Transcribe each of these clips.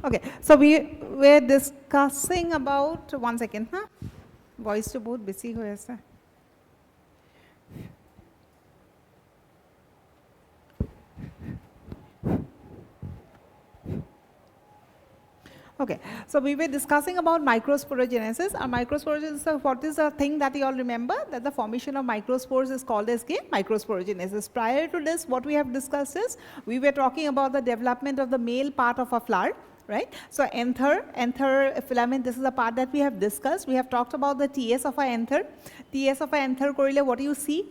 Okay, so we were discussing about, one second, huh? Voice to both busy hoye ase. Okay, so we were discussing about microsporogenesis. Microsporogenesis, what is the thing that you all remember? That the formation of microspores is called as microsporogenesis. Prior to this, what we have discussed is, we were talking about the development of the male part of a flower, right? So anther filament, this is a part that we have discussed. We have talked about the TS of a anther. TS of a anther correlate, what do you see?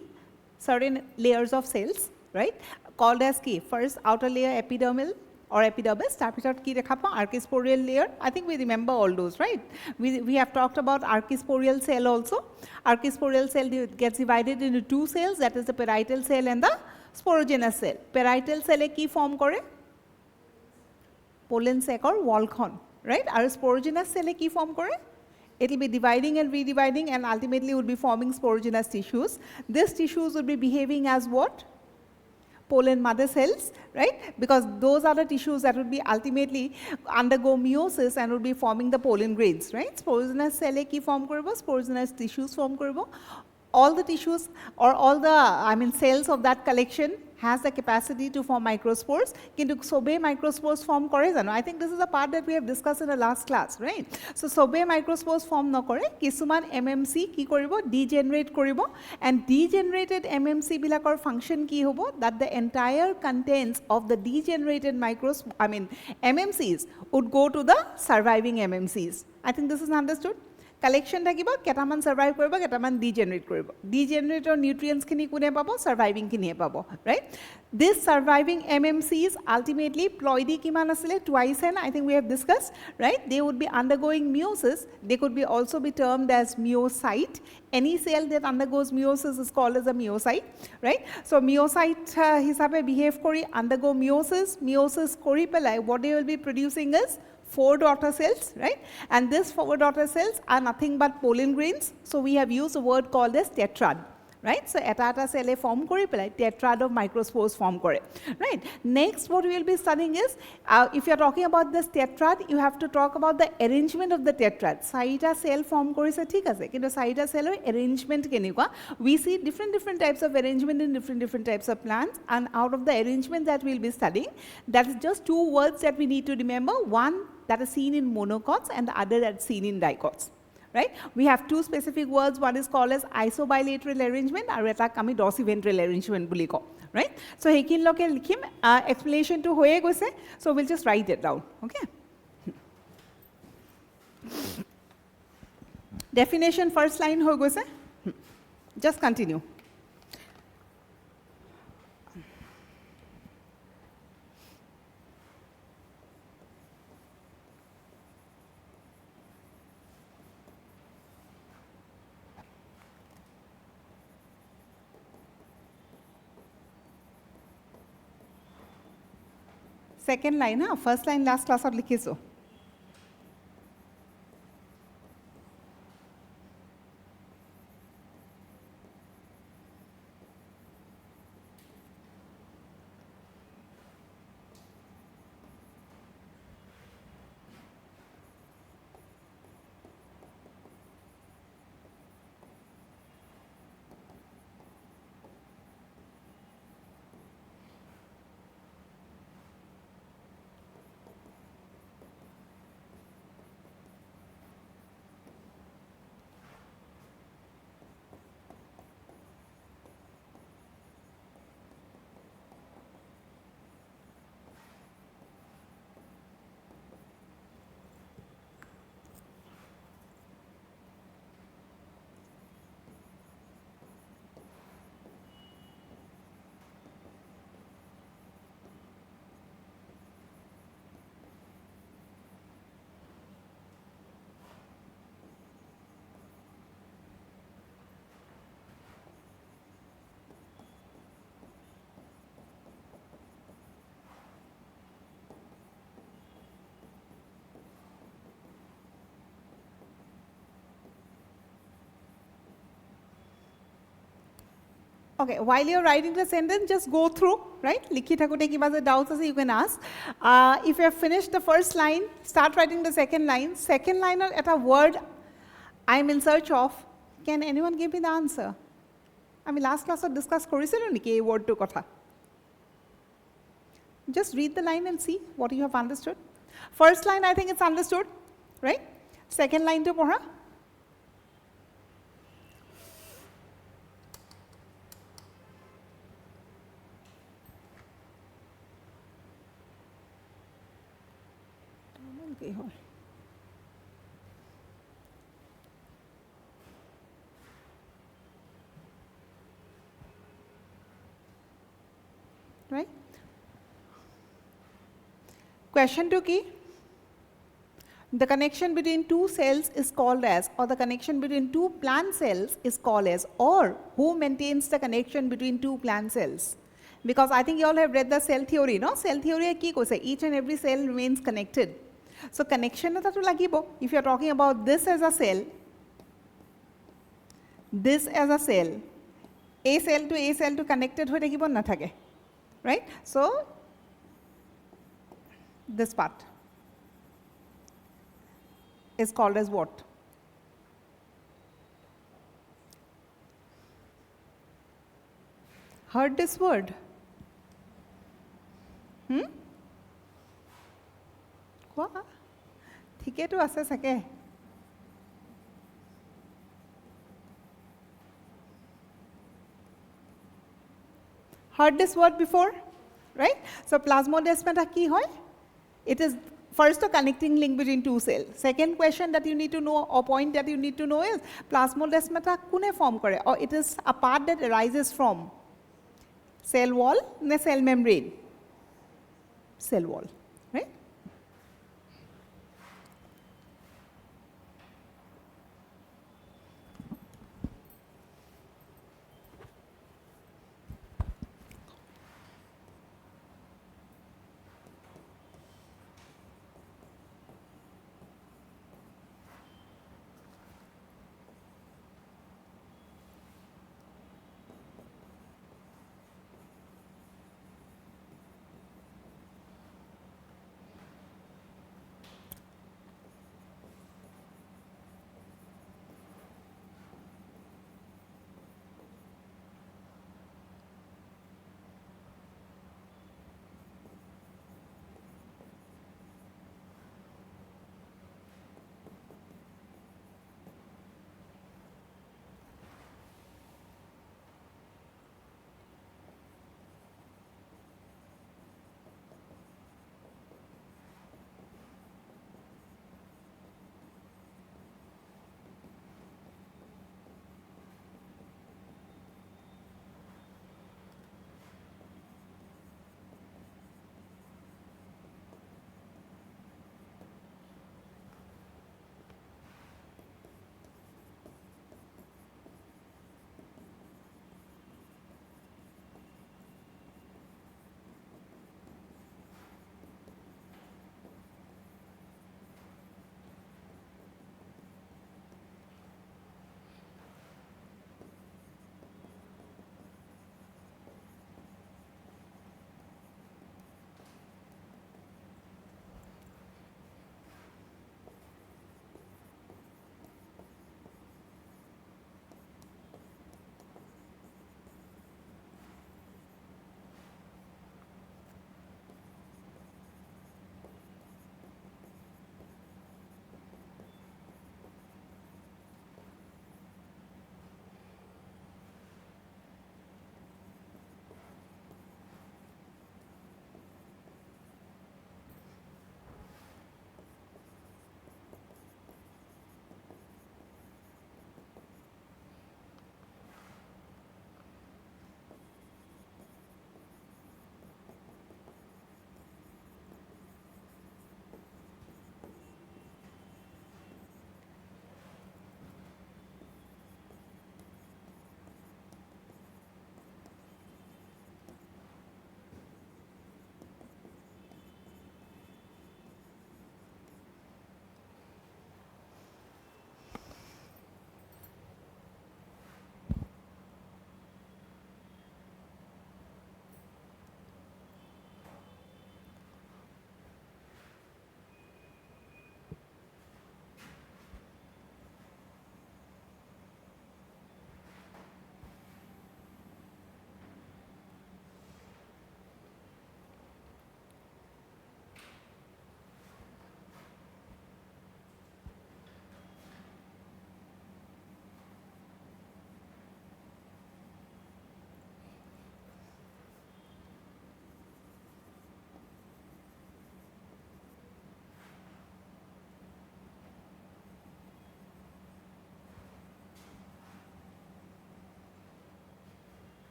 Certain layers of cells, right? Called as first outer layer epidermal, or epidermis, archisporial layer. I think we remember all those, right? We have talked about archisporial cell also. Archisporial cell gets divided into two cells, that is the parietal cell and the sporogenous cell. Parietal cell ki form kore? Pollen sac or wall-con, right? Our sporogenous cell ki form kore? It will be dividing and redividing and ultimately would be forming sporogenous tissues. These tissues would be behaving as what? Pollen mother cells, right? Because those are the tissues that would be ultimately undergo meiosis and would be forming the pollen grains, right? Sporogenous cell ki form koribo, sporogenous tissues form koribo. All the tissues or all the cells of that collection has the capacity to form microspores. Kintu sobe microspores form kore jano? I think this is a part that we have discussed in the last class, right? So sobe microspores form nokore, kisuman MMC ki koribo, degenerate koribo, and degenerated MMC bilakor function ki hobo, that the entire contents of the degenerated MMCs would go to the surviving MMCs. I think this is understood. Collection thakibo, ketaman survive koribo, ketaman degenerate koribo. Degenerated nutrients kini kune pabo, surviving kini pabo, right? These surviving MMCs ultimately ploidy kiman asile twice, and I think we have discussed, right? They would be undergoing meiosis. They could be also be termed as meiocyte. Any cell that undergoes meiosis is called as a meiocyte, right? So meiocyte hisabe behave kori, undergo meiosis. Meiosis kori pelai, what they will be producing is 4 daughter cells, right? And these 4 daughter cells are nothing but pollen grains. So we have used a word called as tetrad, right? So eta cell form kore pelai, tetrad of microspores form kore, right? Next, what we will be studying is, if you are talking about this tetrad, you have to talk about the arrangement of the tetrad. Saita cell form korise thik ase, kintu saita cell arrangement kenikwa. We see different types of arrangement in different types of plants, and out of the arrangement that we will be studying, that is just 2 words that we need to remember. One that is seen in monocots and the other that is seen in dicots, right? We have 2 specific words. One is called as isobilateral arrangement, and eta kami dorsiventral arrangement buli ko, right? So hekin loke likhim, explanation to hoye goise, so we'll just write it down, okay? Definition first line hoye goise, just continue. Second line, first line last class or likhiso. Okay, while you're writing the sentence, just go through, right? Likhi thakute kiba je doubts ase, you can ask. If you have finished the first line, start writing the second line. Second line at a word I'm in search of. Can anyone give me the answer? I mean, last class discuss korisilo niki ei word to kotha. Just read the line and see what you have understood. First line, I think it's understood, right? Second line to porha. Right? Question 2 key. The connection between two cells is called as, or the connection between two plant cells is called as, or who maintains the connection between two plant cells? Because I think you all have read the cell theory, no? Cell theory ki koise, each and every cell remains connected. So connection to lagibo. If you are talking about this as a cell, this as a cell to connected hoye thakibo na thake, right? So this part is called as what? Heard this word? What? Thike to ase sake. Heard this word before, right? So plasmodesmata ki hoy? It is first a connecting link between two cells. Second question that you need to know, or point that you need to know, is plasmodesmata kune form kore, or it is a part that arises from cell wall ne cell membrane. Cell wall, right?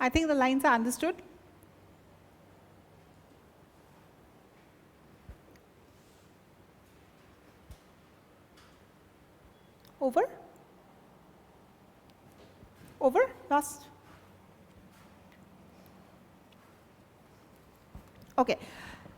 I think the lines are understood. Over? Over? Last? Okay.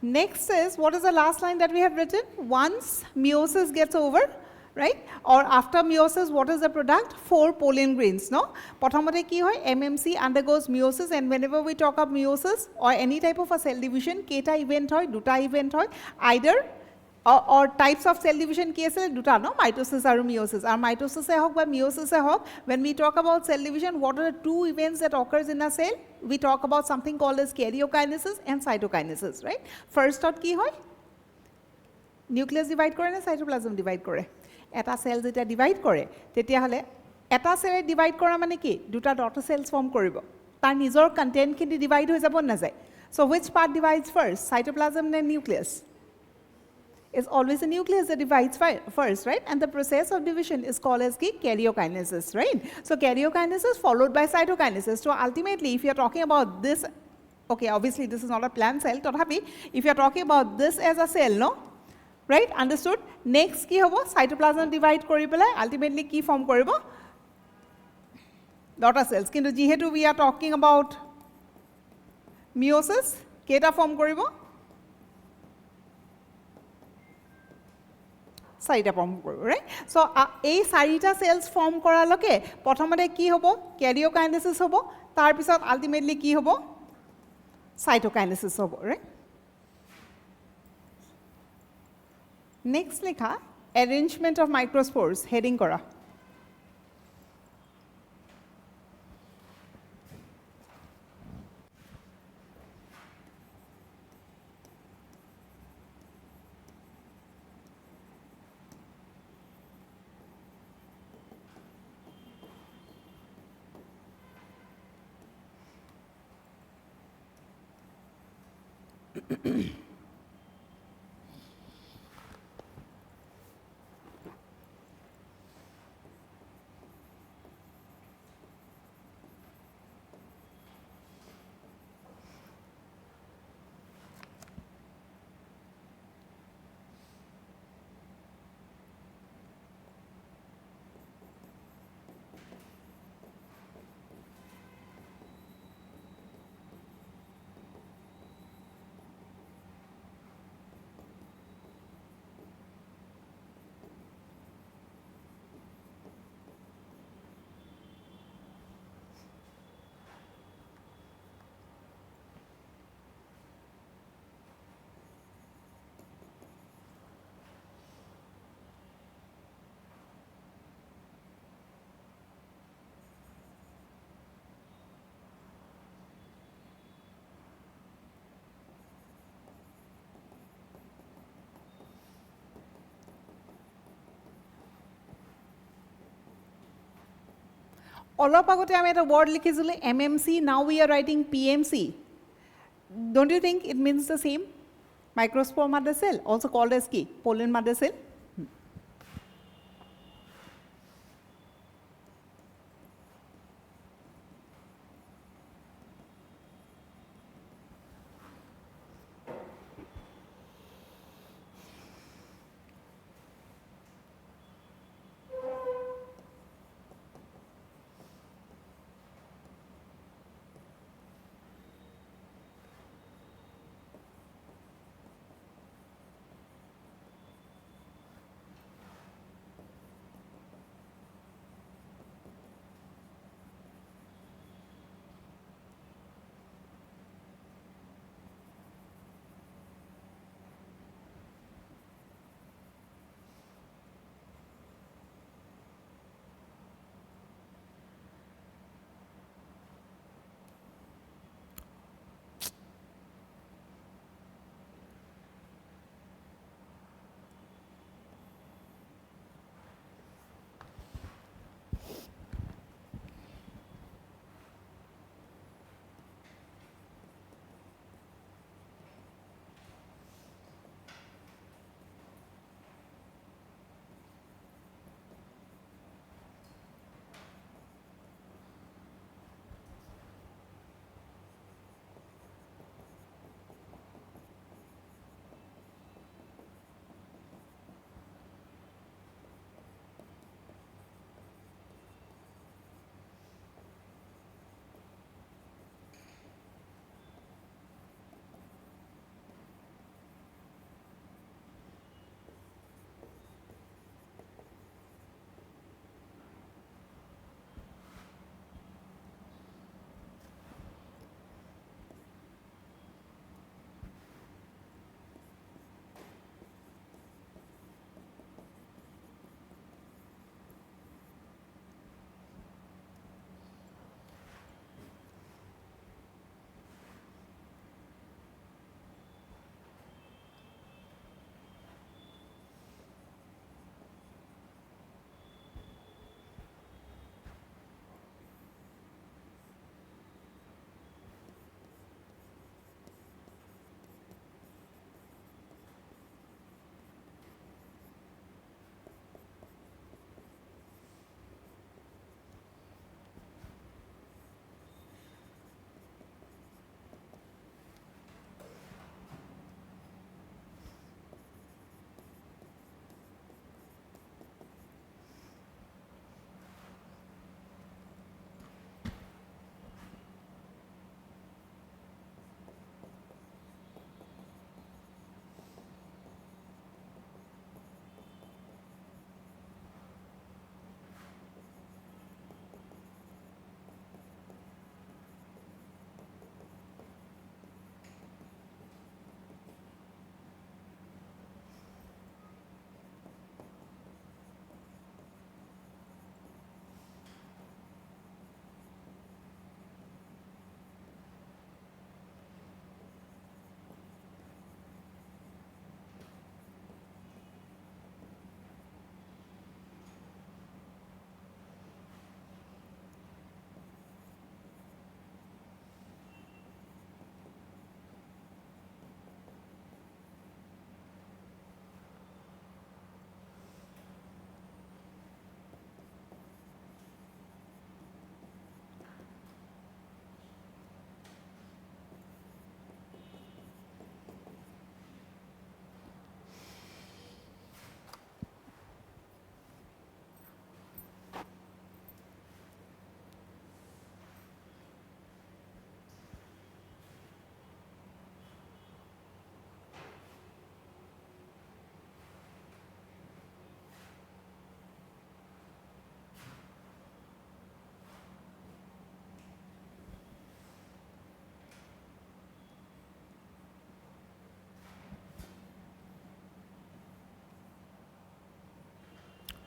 Next is, what is the last line that we have written? Once meiosis gets over, right? Or after meiosis, what is the product? 4 pollen grains, no? Pothamote ki hoy, MMC undergoes meiosis, and whenever we talk of meiosis or any type of a cell division, keta event hoy, duta event hoy, either or types of cell division ki asile duta, no? Mitosis or meiosis. Or mitosis e hok ba meiosis e hok. When we talk about cell division, what are the 2 events that occurs in a cell? We talk about something called as karyokinesis and cytokinesis, right? First thought ki hoy? Nucleus divide kore na cytoplasm divide kore? Eta cell jeta divide kore, tetia hale eta cell divide kora mane ki? Duta daughter cells form koribo. Tar nijor content kini divide hoi jabo na jay. So which part divides first? Cytoplasm and nucleus? Is always the nucleus that divides first, right? And the process of division is called as karyokinesis, right? So karyokinesis followed by cytokinesis. So ultimately, if you're talking about this, okay, obviously this is not a plant cell, if you're talking about this as a cell, no? Right? Understood? Next ki hobo? Cytoplasm divide kori pelai, ultimately ki form koribo? Daughter cells. Kintu jihetu we are talking about meiosis, keta form koribo? Sarita form koribo, right? So ei sarita cells form kora loke prothomate ki hobo? Karyokinesis hobo, tar pisot ultimately ki hobo? Cytokinesis hobo, right? Next lekha, arrangement of microspores, heading kora. Olop agote ami eta word likhizule MMC, now we are writing PMC. Don't you think it means the same? Microspore mother cell, also called as ki? Pollen mother cell.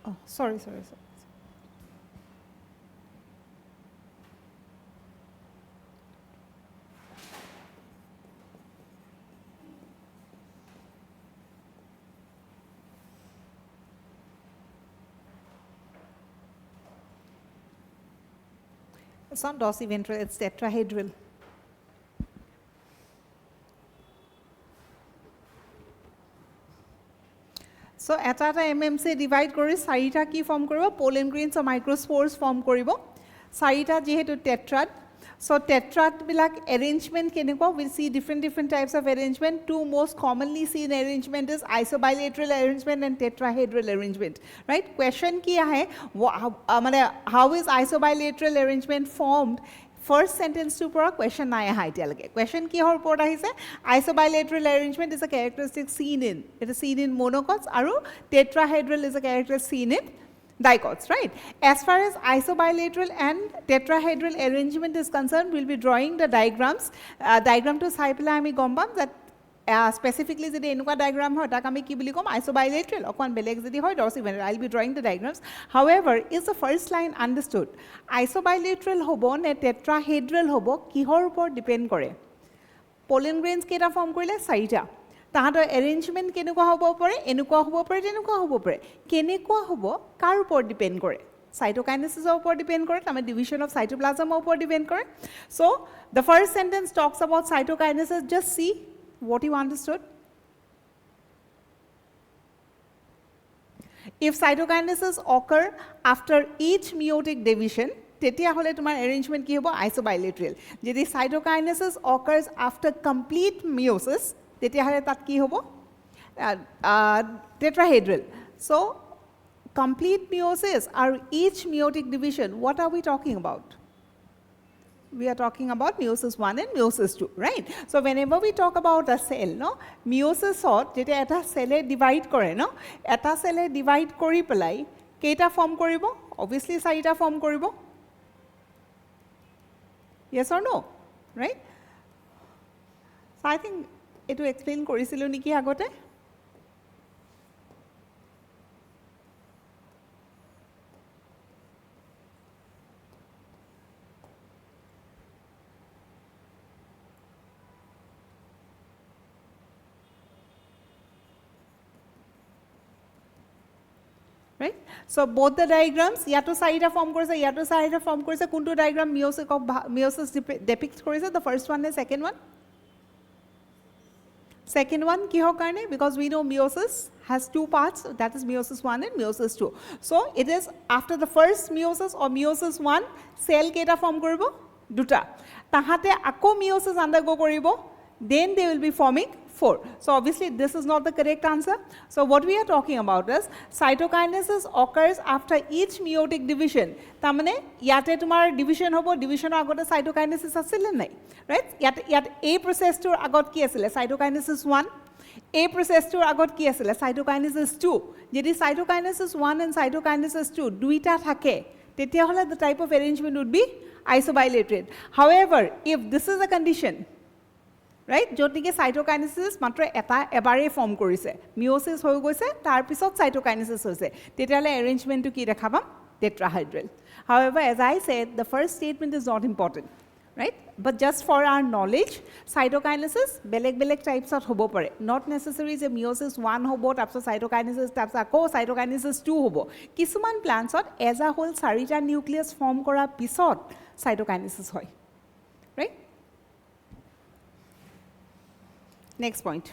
Oh, sorry. It's not dorsiventral, it's tetrahedral. So এটা MMC divide কৰি চাৰিটা কি form কৰিব pollen grains or microspores form কৰিব চাৰিটা যেহেতু tetrad so tetrad বিলাক arrangement কেনেকুৱা we see different types of arrangement two most commonly seen arrangement is isobilateral arrangement and tetrahedral arrangement right question কি আহে মানে how is isobilateral arrangement formed First sentence to pura question nai aha etialage. Question ki hor report ahise isobilateral arrangement is a characteristic seen in monocots aru tetrahedral is a characteristic seen in dicots right. As far as isobilateral and tetrahedral arrangement is concerned we'll be drawing the diagrams diagram to sai pela ami gom pam that specifically jodi enuka diagram hoy tak ami ki boli kom isobilateral okon beleg jodi hoy dorsiventral I'll be drawing the diagrams however is the first line understood isobilateral hobo ne tetrahedral hobo kihor upor depend kore pollen grains keta form korile saita tahator arrangement kenuka hobo pore enuka hobo pore tenuka hobo pore kenekua hobo kar upor depend kore cytokinesis upor depend kore tame division of cytoplasm upor depend kore so the first sentence talks about cytokinesis just see what you understood. If cytokinesis occur after each meiotic division, tetia hole tumar arrangement ki hobo isobilateral. Jodi cytokinesis occurs after complete meiosis, tetia hole tat ki hobo tetrahedral. So complete meiosis or each meiotic division, what are we talking about? We are talking about meiosis 1 and meiosis 2 right so whenever we talk about a cell no meiosis hot jeta eta cell e divide kore no eta cell e divide kori pelai keita form koribo obviously sarita form koribo yes or no right so I think etu explain korisilu niki agote right so both the diagrams yato sarita form korise kuntu diagram meiosis depicts korise the first one and second one kihor karone because we know meiosis has two parts that is meiosis 1 and meiosis 2 so it is after the first meiosis or meiosis 1 cell keta form koribo duta tahate akko meiosis undergo koribo then they will be forming 4 so obviously this is not the correct answer so what we are talking about is cytokinesis occurs after each meiotic division tamane yate tumar division hobo division agote cytokinesis asile nai right yat a process tur agot ki asile cytokinesis 1 a process tur agot ki asile cytokinesis 2 jodi cytokinesis 1 and cytokinesis 2 duita thake tetia hola the type of arrangement would be isobilateral however if this is a condition right jotike cytokinesis matra eta ebare form korise meiosis hoy goise tar pisot cytokinesis hoise tetiale arrangement to ki dekhaba tetrahedral however as I said the first statement is not important right but just for our knowledge cytokinesis beleg types of hobo pare not necessary je meiosis 1 hobo tapso cytokinesis tapso ako cytokinesis 2 hobo kisuman plants ot as a whole sarita nucleus form kora pisot cytokinesis hoy right Next point.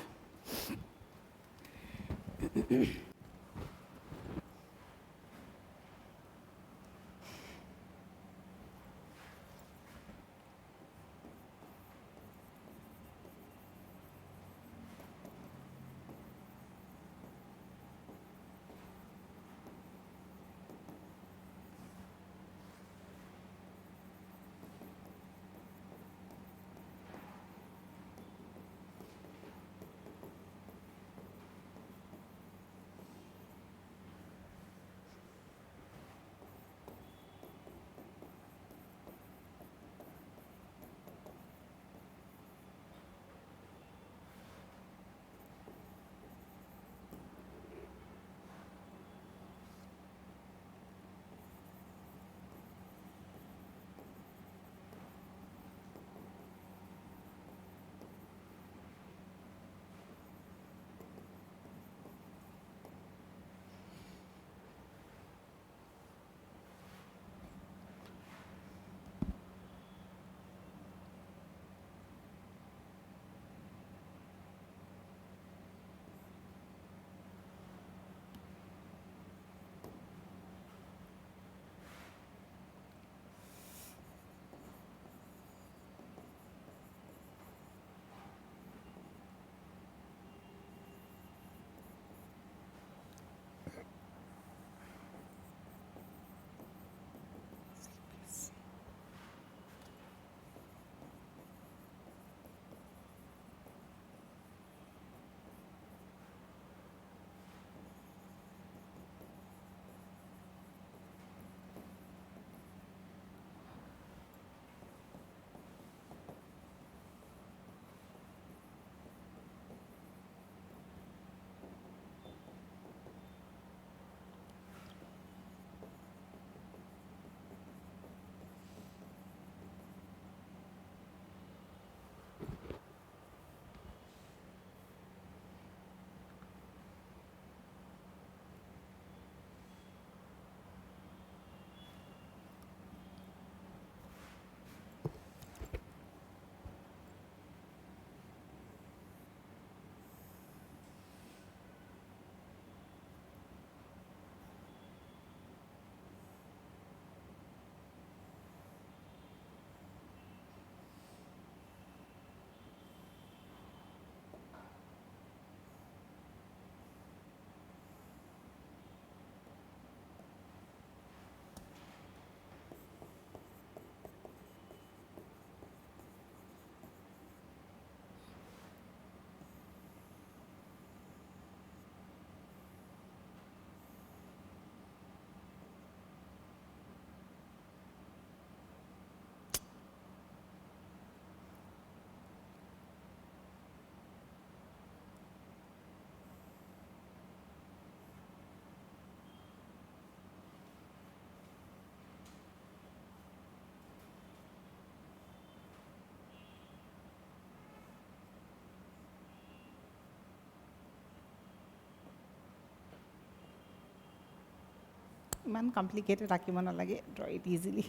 Iman complicated ৰাখিব নালাগে, draw it easily.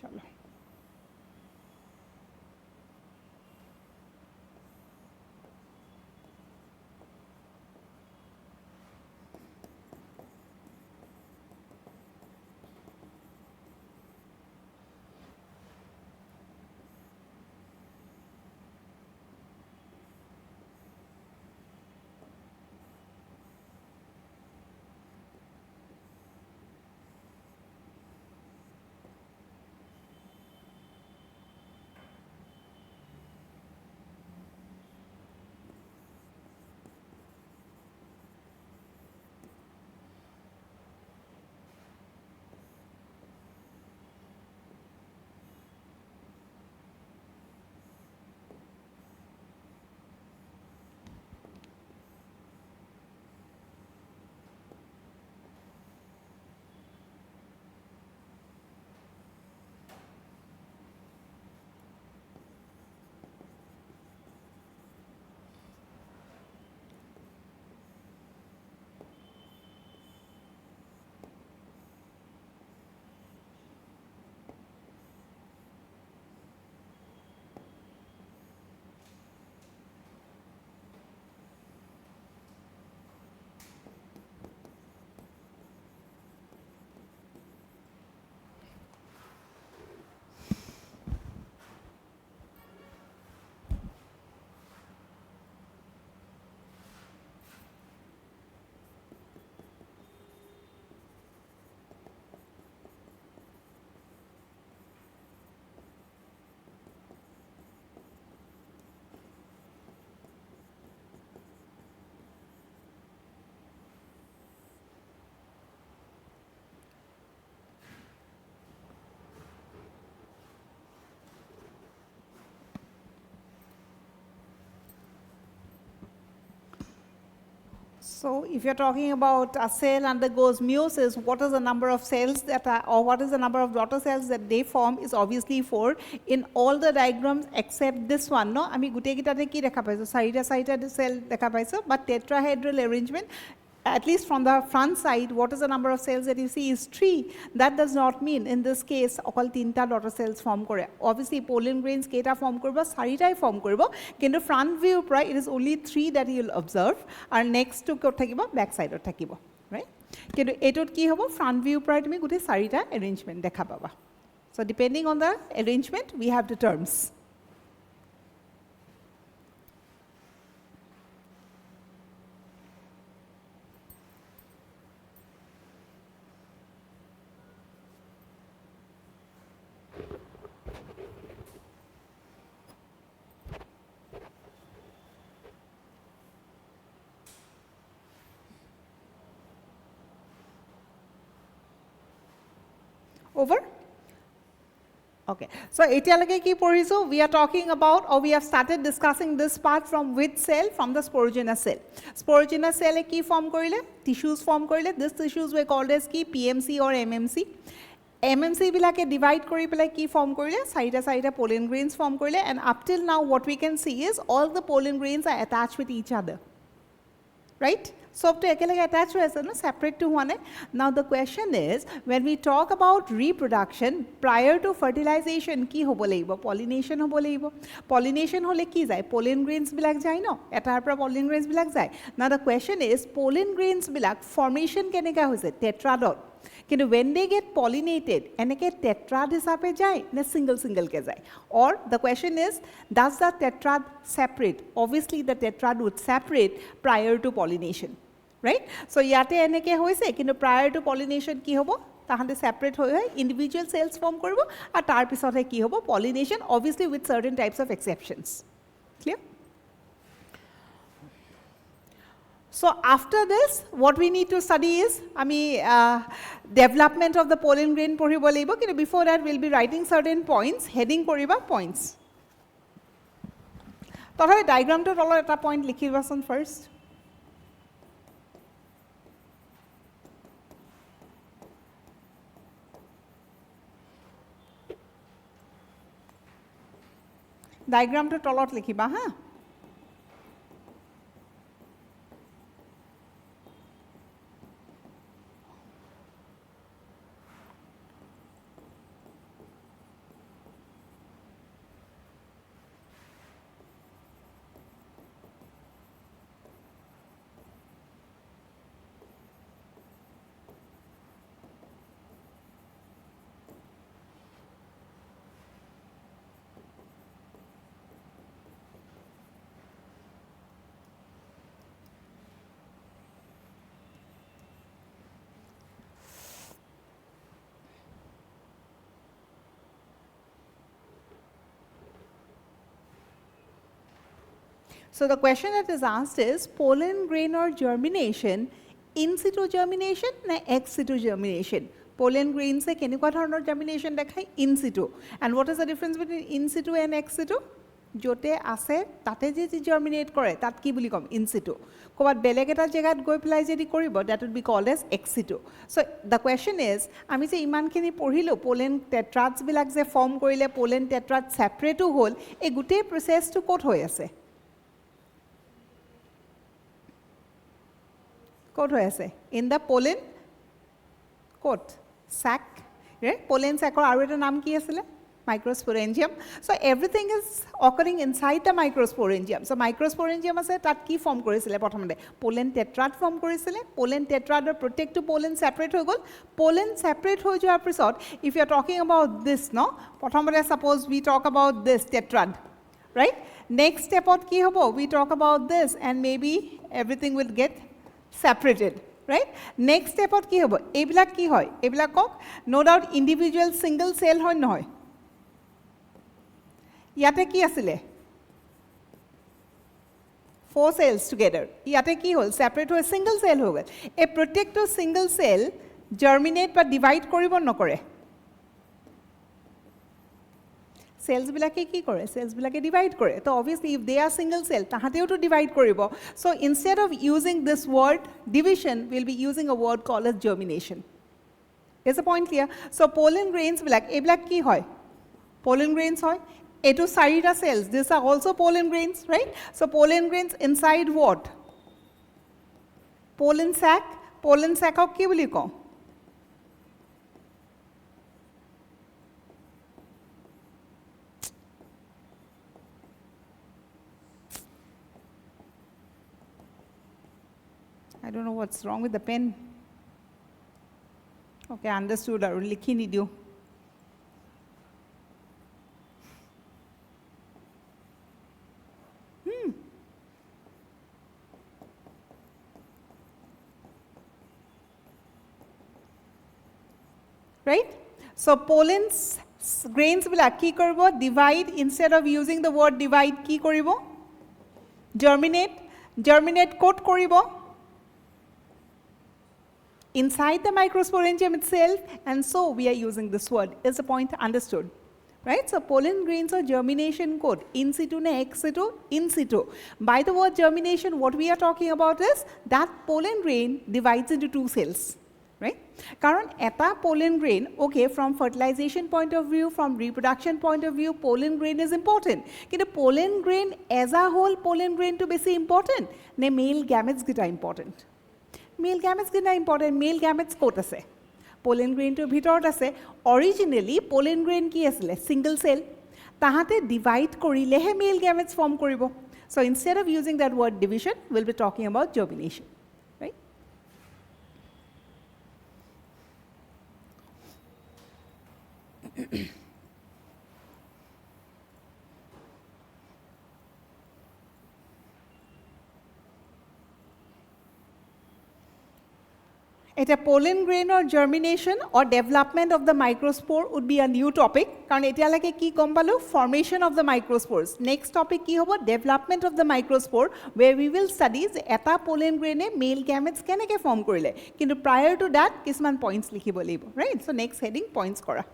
চলো। So if you're talking about a cell undergoes meiosis, what is the number of cells that are, or what is the number of daughter cells that they form is obviously 4 in all the diagrams except this one, no? Ami gute kitate ki dekha paiso, sarita cell dekha paiso, but tetrahedral arrangement, at least from the front side, what is the number of cells that you see is 3. That does not mean, in this case, okal 3ta daughter cells form kore. Obviously, pollen grains keita form koribo, saritai form koribo. Kintu front view, it is only 3 that you will observe. And next to thakibo, back side or thakibo, right? Kintu etut ki hobo, front view, tumi gute sarita arrangement dekha paba. So depending on the arrangement, we have the terms. Over? Okay. So, we are talking about, or we have started discussing this part from which cell? From the sporogenous cell. Sporogenous cell ki form korile? Tissues form korile. These tissues were called as ki PMC or MMC. MMC bilake divide kori pela ki form korile? Sarita pollen grains form korile. And up till now, what we can see is all the pollen grains are attached with each other. Right? So, to attach to separate to one. Now, the question is, when we talk about reproduction, prior to fertilization, ki hobo laibo? Pollination hobo laibo. Pollination hole ki jai? Pollen grains bilak jai no? Etar pra pollen grains bilak jai. Now, the question is, pollen grains bilak formation keneka hoise? Tetradot. When they get pollinated, enake tetrad hisabe jai, ne single ke jai. Or the question is, does the tetrad separate? Obviously, the tetrad would separate prior to pollination, right? So, yate enake hoise, kintu prior to pollination ki hobo? Tahante separate hoye, individual cells form koribo, a tar pisote ki hobo? Pollination, obviously with certain types of exceptions. Clear? So, after this, what we need to study is, development of the pollen grain poribo laibo. Before that, we will be writing certain points, heading koriba points. Tohoe diagram to tolo eta point likhibason first. Diagram to tolot likhiba, ha? So the question that is asked is pollen grain or germination, in situ germination na ex situ germination. Pollen grains e kenekwa dhoroner germination dekhai in situ. And what is the difference between in situ and ex situ? Jote ase tate je germinate kore tat ki buli kom in situ. Kobat beleg eta jagat goi pelai jedi koribo, that would be called as ex situ. So the question is ami je iman khini porhilo pollen tetrads bilak je form korile pollen tetrad separate hol e gutei process to kot hoy ase. Kot hoy ase in the pollen kot sac, right? Pollen sac or aru eta naam ki asile? Microsporogium. So everything is occurring inside the microsporogium. So microsporogium ase tat ki form korisile prothomte pollen tetrad form korisile. Pollen tetrad or protect to pollen separate hoy gol. Pollen separate hoy joar pisot if you are talking about this, no, prothomte suppose we talk about this tetrad, right? Next step ot ki hobo, we talk about this and maybe everything will get separated. Right? Next step ot ki hobo, ebilak ki hoy? Ebilak kok no doubt individual single cell hoy nohoy. Yate ki asile? 4 cells together. Yate ki hol? Separate hoy single cell hogol. A protector single cell germinate but divide koribo nokore. Cells bilake ki kore? Cells bilake divide kore. So obviously if they are single cell, tahateo to divide koribo. So instead of using this word division, we'll be using a word called as germination. Is the point clear? So pollen grains bilak, ebilak ki hoy? Pollen grains hoy. Eto sarita cells, these are also pollen grains, right? So pollen grains inside what? Pollen sac. Pollen sac ok ki boli ko? I don't know what's wrong with the pen. Okay, understood. I will likhi nidio. Right? So pollen grains bilak ki koribo? Divide. Instead of using the word divide, ki koribo? Germinate. Germinate kot koribo? Inside the microsporogium itself, and so we are using this word. Is the point understood? Right? So pollen grains or germination code, in situ na ex situ, in situ. By the word germination, what we are talking about is that pollen grain divides into 2 cells. Right? Karon eta pollen grain, okay, from fertilization point of view, from reproduction point of view, pollen grain is important. Kintu pollen grain as a whole, pollen grain to besi important, ne male gametes gita important. Male gametes gita important, male gametes kot ase. Pollen grain to bhitor ase. Originally, pollen grain ki asile? Single cell. Tahate divide korilehe male gametes form koribo. So instead of using that word division, we'll be talking about germination. Right? At a pollen grain or germination or development of the microspore would be a new topic. Karon etialake ki gom palu? Formation of the microspores. Next topic ki hobo? Development of the microspore, where we will study eta pollen grain e male gametes keneke form korile. Kintu prior to that, kisman points likhibo laibo. Right? So next heading points kora.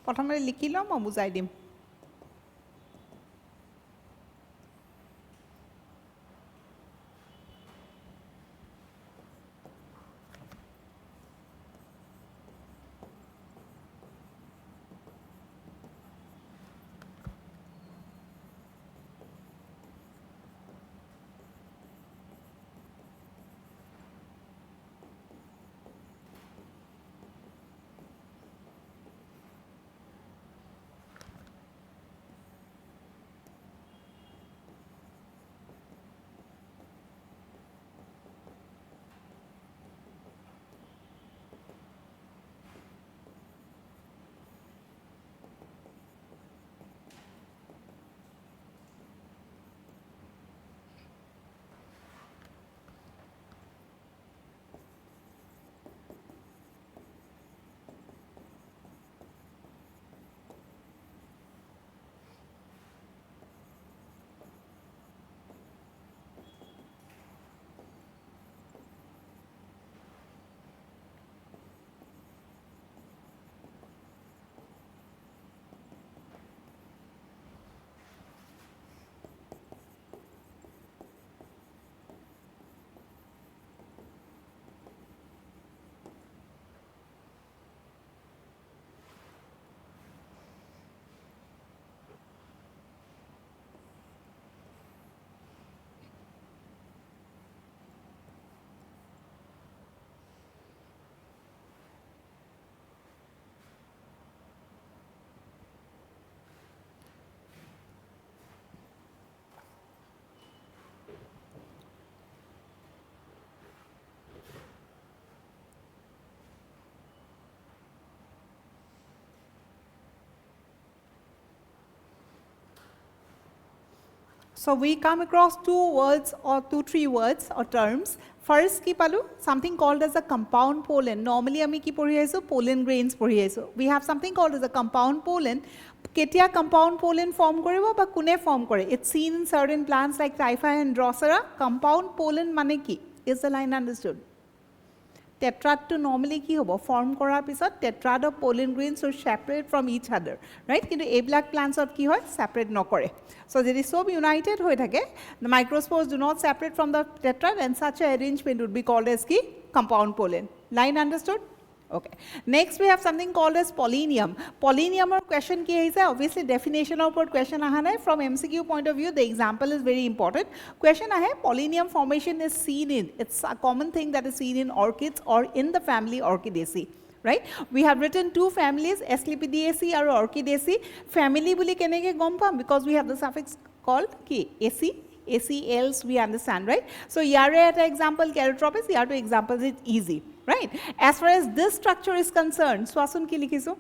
প্ৰথমতে লিখি লওঁ মই বুজাই দিম So we come across two words or three words or terms. First, ki palu, something called as a compound pollen. Normally, ami ki pori aiso pollen grains pori aiso. We have something called as a compound pollen. Ketia compound pollen form koribo ba kune form kore. It's seen in certain plants like typhi and drosera. Compound pollen mane ki? Is the line understood? Tetrad to normally ki hobo form korar pisot tetrad of pollen grains are separate from each other, right? Kintu ablack plants ot ki hoy separate nokore. So jodi sob united hoy thake, the microspores do not separate from the tetrad, and such a arrangement would be called as ki compound pollen. Line understood? Okay. Next we have something called as pollinium. Pollinium or question ki hai, obviously definition of question ahana from MCQ point of view, the example is very important. Question ahe, pollinium formation is seen in, it's a common thing that is seen in orchids or in the family Orchidaceae. Right? We have written two families, Asclepiadaceae or Orchidaceae. Family buli kenege gom pam because we have the suffix called ki, AC. ACLs we understand, right? So yare at example Chairotropis, yare to examples is easy, right? As far as this structure is concerned, swasun ki likhisu?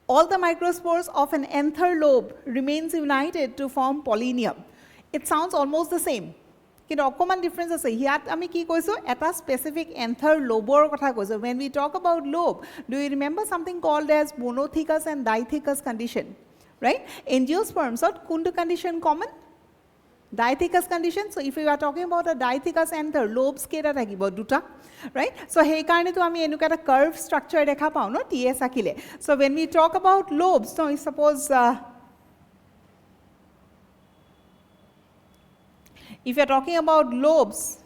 All the microspores of an anther lobe remains united to form pollinium. It sounds almost the same. Kintu okoman difference ase. Hiat ami ki koiso? Eta specific anther lobor kotha koiso. When we talk about lobe, do you remember something called as monothecous and dithecous condition? Right? Angiosperms, what kuntu condition common? Dithecous condition. So if we are talking about a dithecous anther, lobes keta thakibo duta, right? So he karone to ami enuka eta curve structure dekha pao no TS akile. So when we talk about lobes, so suppose if you are talking about lobes,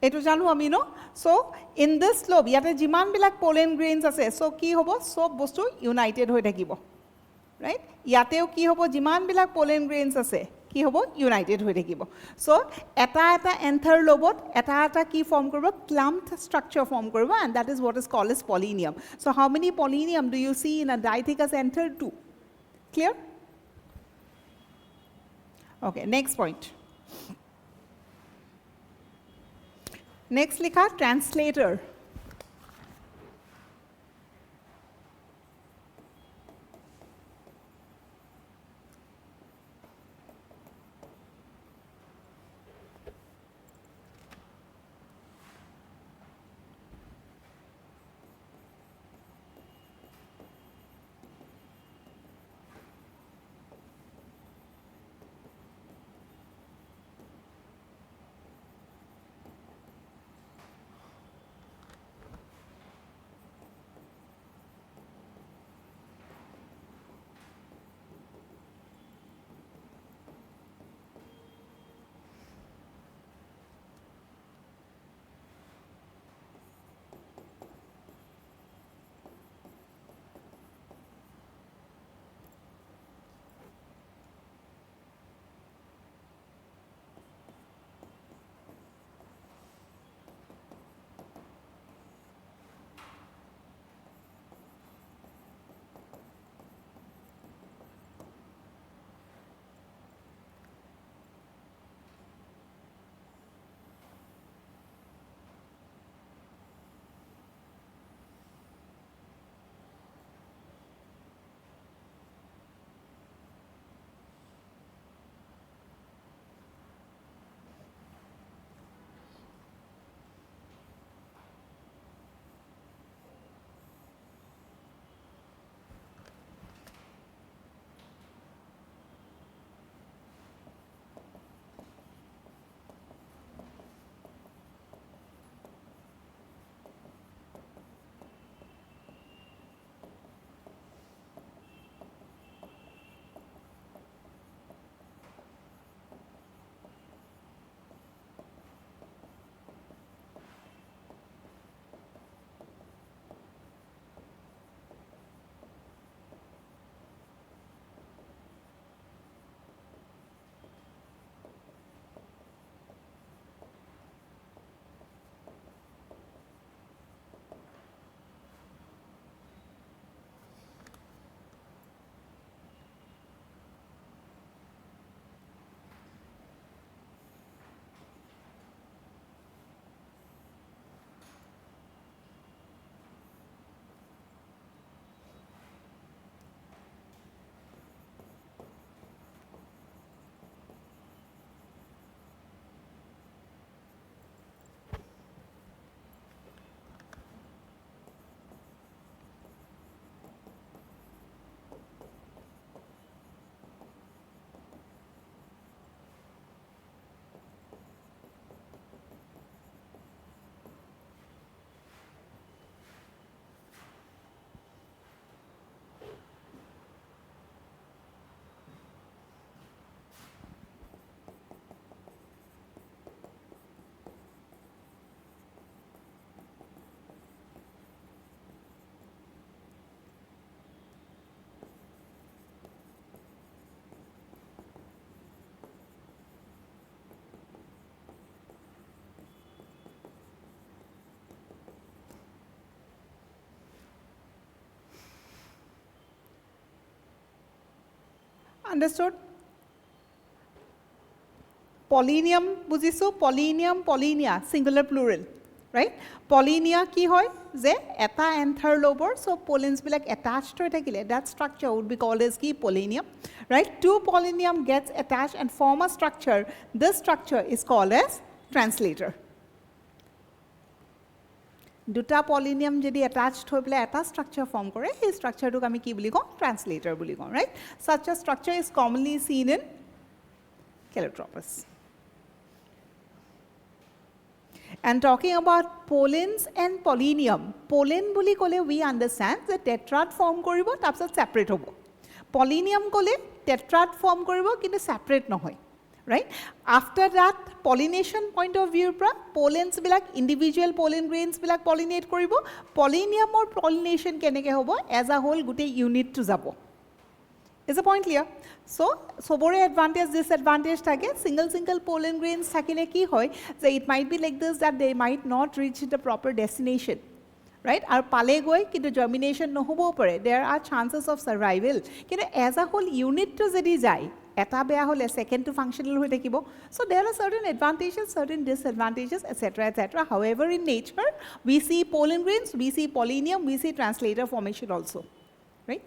etu janu ami no. So in this lobe, yate jiman bilak pollen grains ase, so ki hobo sob bostu united hoi thakibo. Right? Yateo ki hobo jiman bilak pollen grains ase, ki hobo united hoi thakibo. So eta anther lobot eta ki form koribo, clumped structure form koribo, and that is what is called as pollinium. So how many pollinium do you see in a dithecous anther? 2. Clear? Okay, next point. Next likha translator. Understood? Pollinium বুজিছো, pollinium, pollinia, singular plural, right? Pollinia কি হয় যে এটা anther lobe, so pollens বিলাক attached হৈ থাকিলে, that structure would be called as কি pollinium, right? Two pollinium gets attached and form a structure. This structure is called as translator. দুটা pollinium যদি attached হৈ পেলাই এটা structure form কৰে, সেই structureটোক আমি কি বুলি কওঁ? Translator বুলি কওঁ, right? Such a structure is commonly seen in Calotropis. And talking about pollens and pollinium, pollen বুলি ক'লে we understand that tetrad form কৰিব, তাৰপিছত separate হ'ব. Pollinium ক'লে tetrad form কৰিব, কিন্তু separate নহয়, right? After that, pollination point of view পৰা pollens বিলাক individual pollen grains বিলাক pollinate কৰিব, pollinium or pollination কেনেকৈ হ'ব? As a whole গোটেই unit to যাব. Is the point clear? So, sobore advantage, disadvantage থাকে. Single pollen grains থাকিলে কি হয়? So, it might be like this that they might not reach the proper destination, right? আৰু পালে গৈ কিন্তু germination নহ'বও পাৰে. There are chances of survival. কিন্তু as a whole unit to যদি যায়, এটা বেয়া হ'লে second to functional হৈ থাকিব. So, there are certain advantages, certain disadvantages, etc., etc. However, in nature, we see pollen grains, we see pollinium, we see translator formation also, right?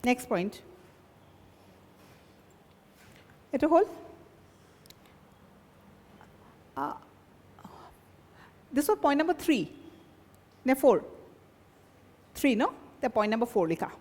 Next point. It hold. This was point number 3. No, 4. 3, no? The point number 4 likha.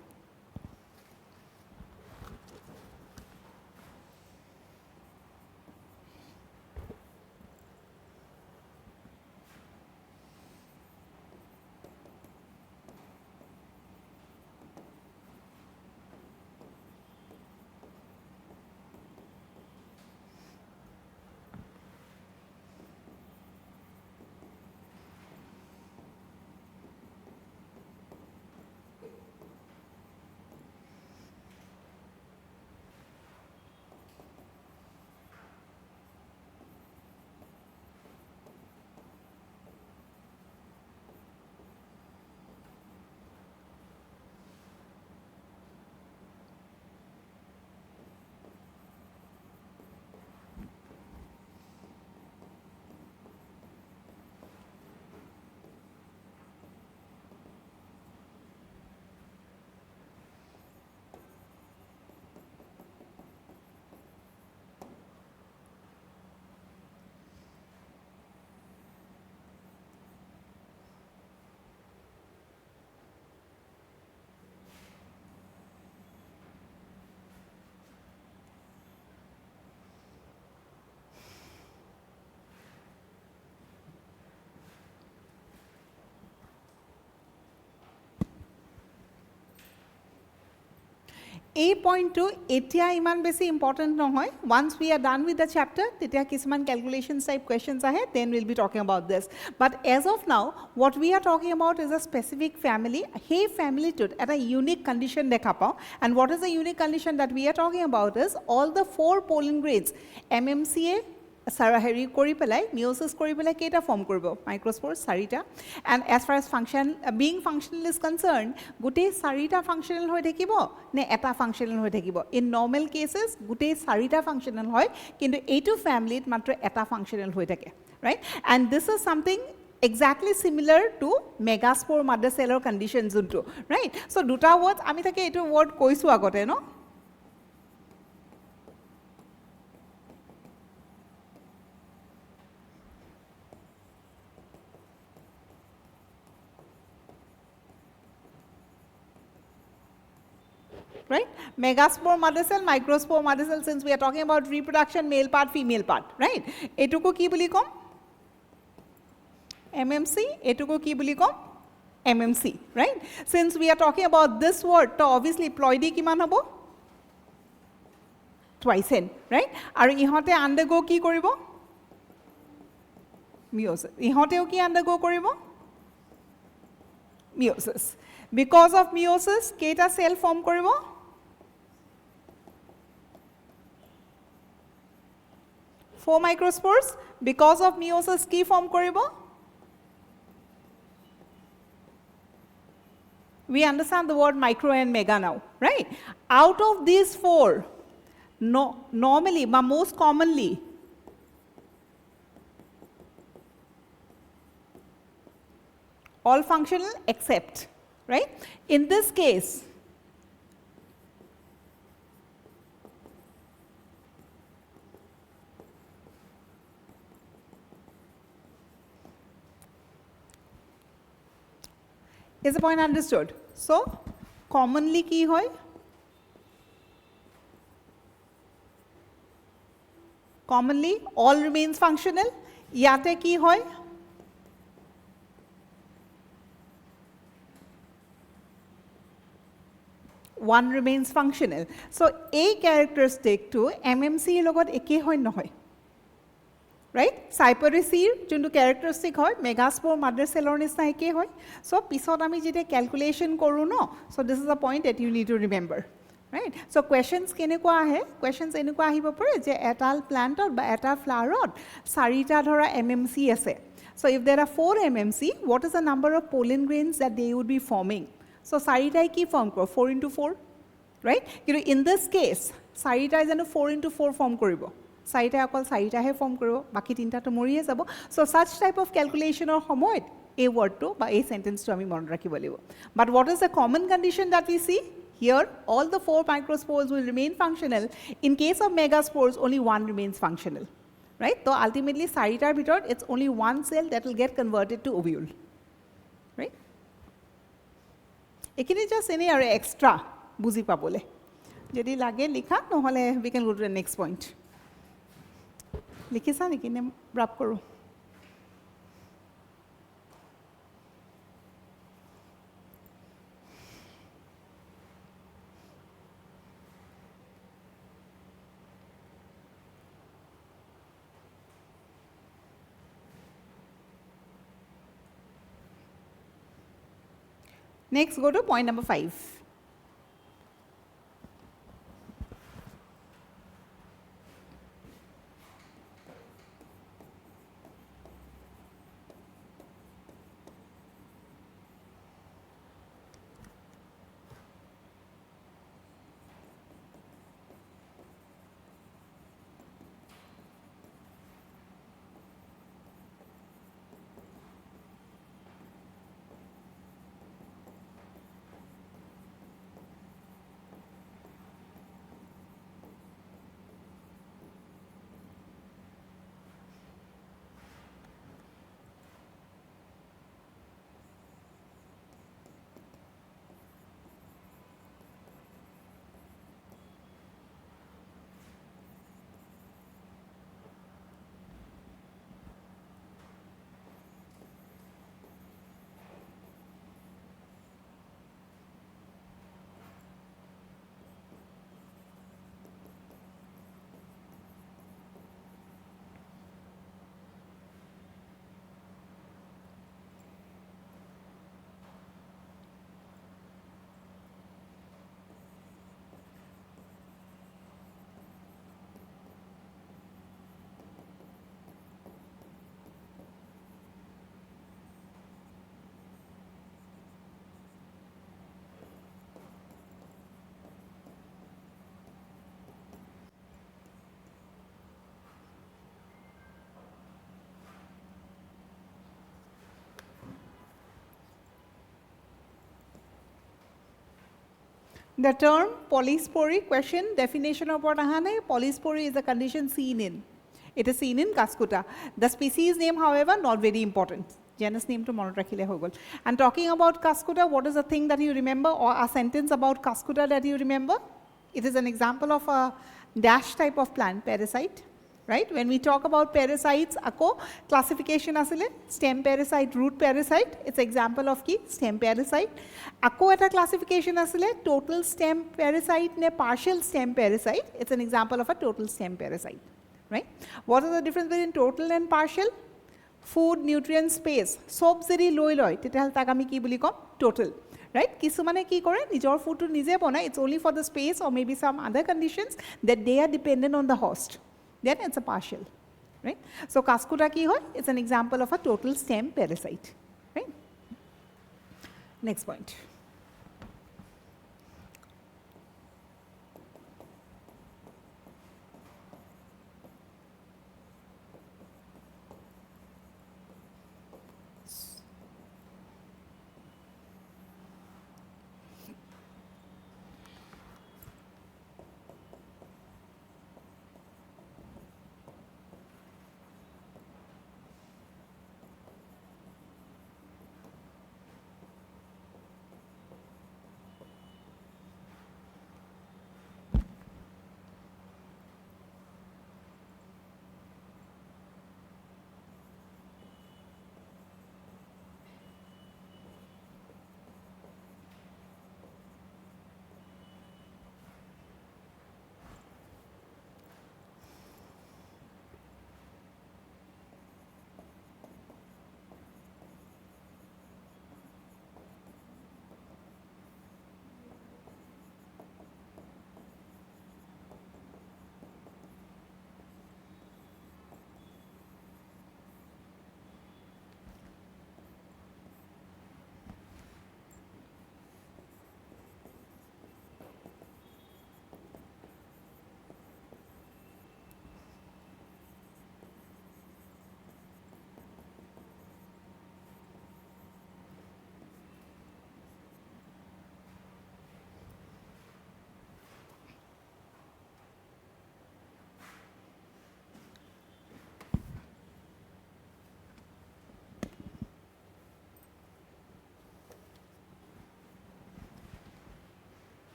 A point to etia iman besi important নহয়. Once we are done with the chapter, tetia kisman calculations type questions ahead, then we'll be talking about this. But as of now, what we are talking about is a specific family. Hey family to at a unique condition dekha pao. And what is the unique condition that we are talking about is all the 4 pollen grains, MMCA, হেৰি কৰি পেলাই meiosis কৰি পেলাই কেইটা form কৰিব microspores 4টা and as far as function being functional is concerned গোটেই 4টা functional হৈ থাকিব নে এটা functional হৈ থাকিব in normal cases গোটেই 4টা functional হয় কিন্তু এইটো ফ্যামিলিত মাত্ৰ এটা functional হৈ থাকে right and this is something exactly similar to megaspore mother cell condition যোনটো right so দুটা words আমি থাকে এইটো word কৈছো আগতে ন right megaspore mother cell microspore mother cell since we are talking about reproduction male part female part right etuko ki boli kom mmc etuko ki boli kom mmc right since we are talking about this word to obviously ploidy kiman hobo twice n right aru ihote undergo ki koribo meiosis ihoteo ki undergo koribo meiosis because of meiosis keita cell form koribo 4 microspores because of meiosis কি form koribo We understand the word micro and mega now, right? Out of these four, normally, but most commonly, all functional except, right? In this case, is the point understood? So, commonly ki hoy? Commonly, all remains functional. Yate ki hoy? One remains functional. So, a characteristic to MMC logot eke hoy nohoy. Right? Cypericere, junto characteristic hoy, megaspore mother cell or nisna eke hoy. So, pisot ami jite calculation koru no. So, this is a point that you need to remember. Right? So, questions kenekwa ahe? Questions enekwa ahibo pare je etal plant or ba eta flower or sarita dhora MMC ase. So, if there are 4 MMC, what is the number of pollen grains that they would be forming? So, sarita ki form koro 4 into 4, right? In this case, sarita is 4 into 4 form koribo. Sarita akol sarita he form koribo, baki tinta to moriye jabo. So, such type of calculation or homoid, a word to ba a sentence to ami mon rakhibo libo. But what is the common condition that we see? Here, all the 4 microspores will remain functional. In case of megaspores, only 1 remains functional, right? So, ultimately, sarita bitor, it's only 1 cell that will get converted to ovule, right? Ekini just any extra buzi pabole. Jadi lage likha, nohole we can go to the next point. Likhisa nikine wrap koro. Next, go to point number 5. The term polyspory, question definition of what polyspory is a condition seen in. It is seen in Cuscuta. The species name, however, not very important. Genus name to monotrachelia hogol. And talking about Cuscuta, what is the thing that you remember, or a sentence about Cuscuta that you remember? It is an example of a dash type of plant, parasite. Right? When we talk about parasites, ako classification asile stem parasite, root parasite. It's example of ki stem parasite. Ako eta classification asile total stem parasite ne partial stem parasite. It's an example of a total stem parasite. Right? What is the difference between total and partial? Food, nutrient, space. Sob jeri loi loi. Tetehal tak ami ki buli kom total. Right? Kisumane ki kore nijor food to nije bona. It's only for the space or maybe some other conditions that they are dependent on the host. Then it's a partial, right? So, Cuscuta ki hoy, it's an example of a total stem parasite, right? Next point.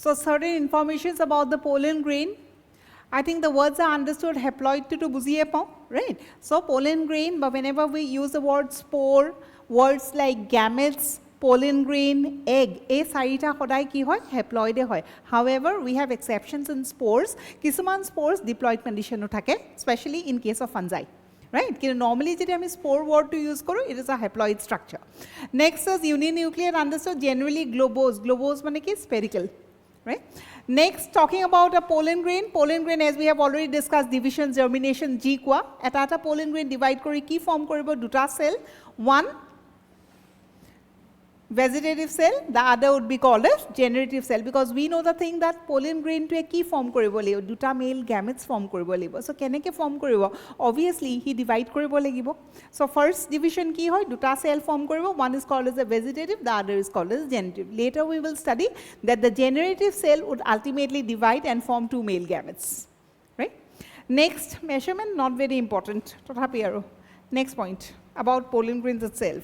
So certain informations about the pollen grain. I think the words are understood. Haploid to buziye pao, right? So pollen grain, but whenever we use the word spore, words like gametes, pollen grain, egg, a sarita hodai ki hoy haploid hoy. However, we have exceptions in spores. Kisuman spores diploid condition uthake, especially in case of fungi. Right? Normally, if we spore word to use, it is a haploid structure. Next is uninuclear, understood, generally globose. Globose means spherical. Right? Next, talking about a pollen grain. Pollen grain, as we have already discussed, division, germination, G qua. At pollen grain divide kori ki form koribo duta cell. One vegetative cell, the other would be called as generative cell, because we know the thing that pollen grain to a key form koribo lebo, duta male gametes form koribo lebo. So keneke form koribo? Obviously he divide koribo lagibo. So first division ki hoy duta cell form koribo, one is called as a vegetative, the other is called as generative. Later we will study that the generative cell would ultimately divide and form two male gametes. Right? Next, measurement, not very important. Next point about pollen grains itself.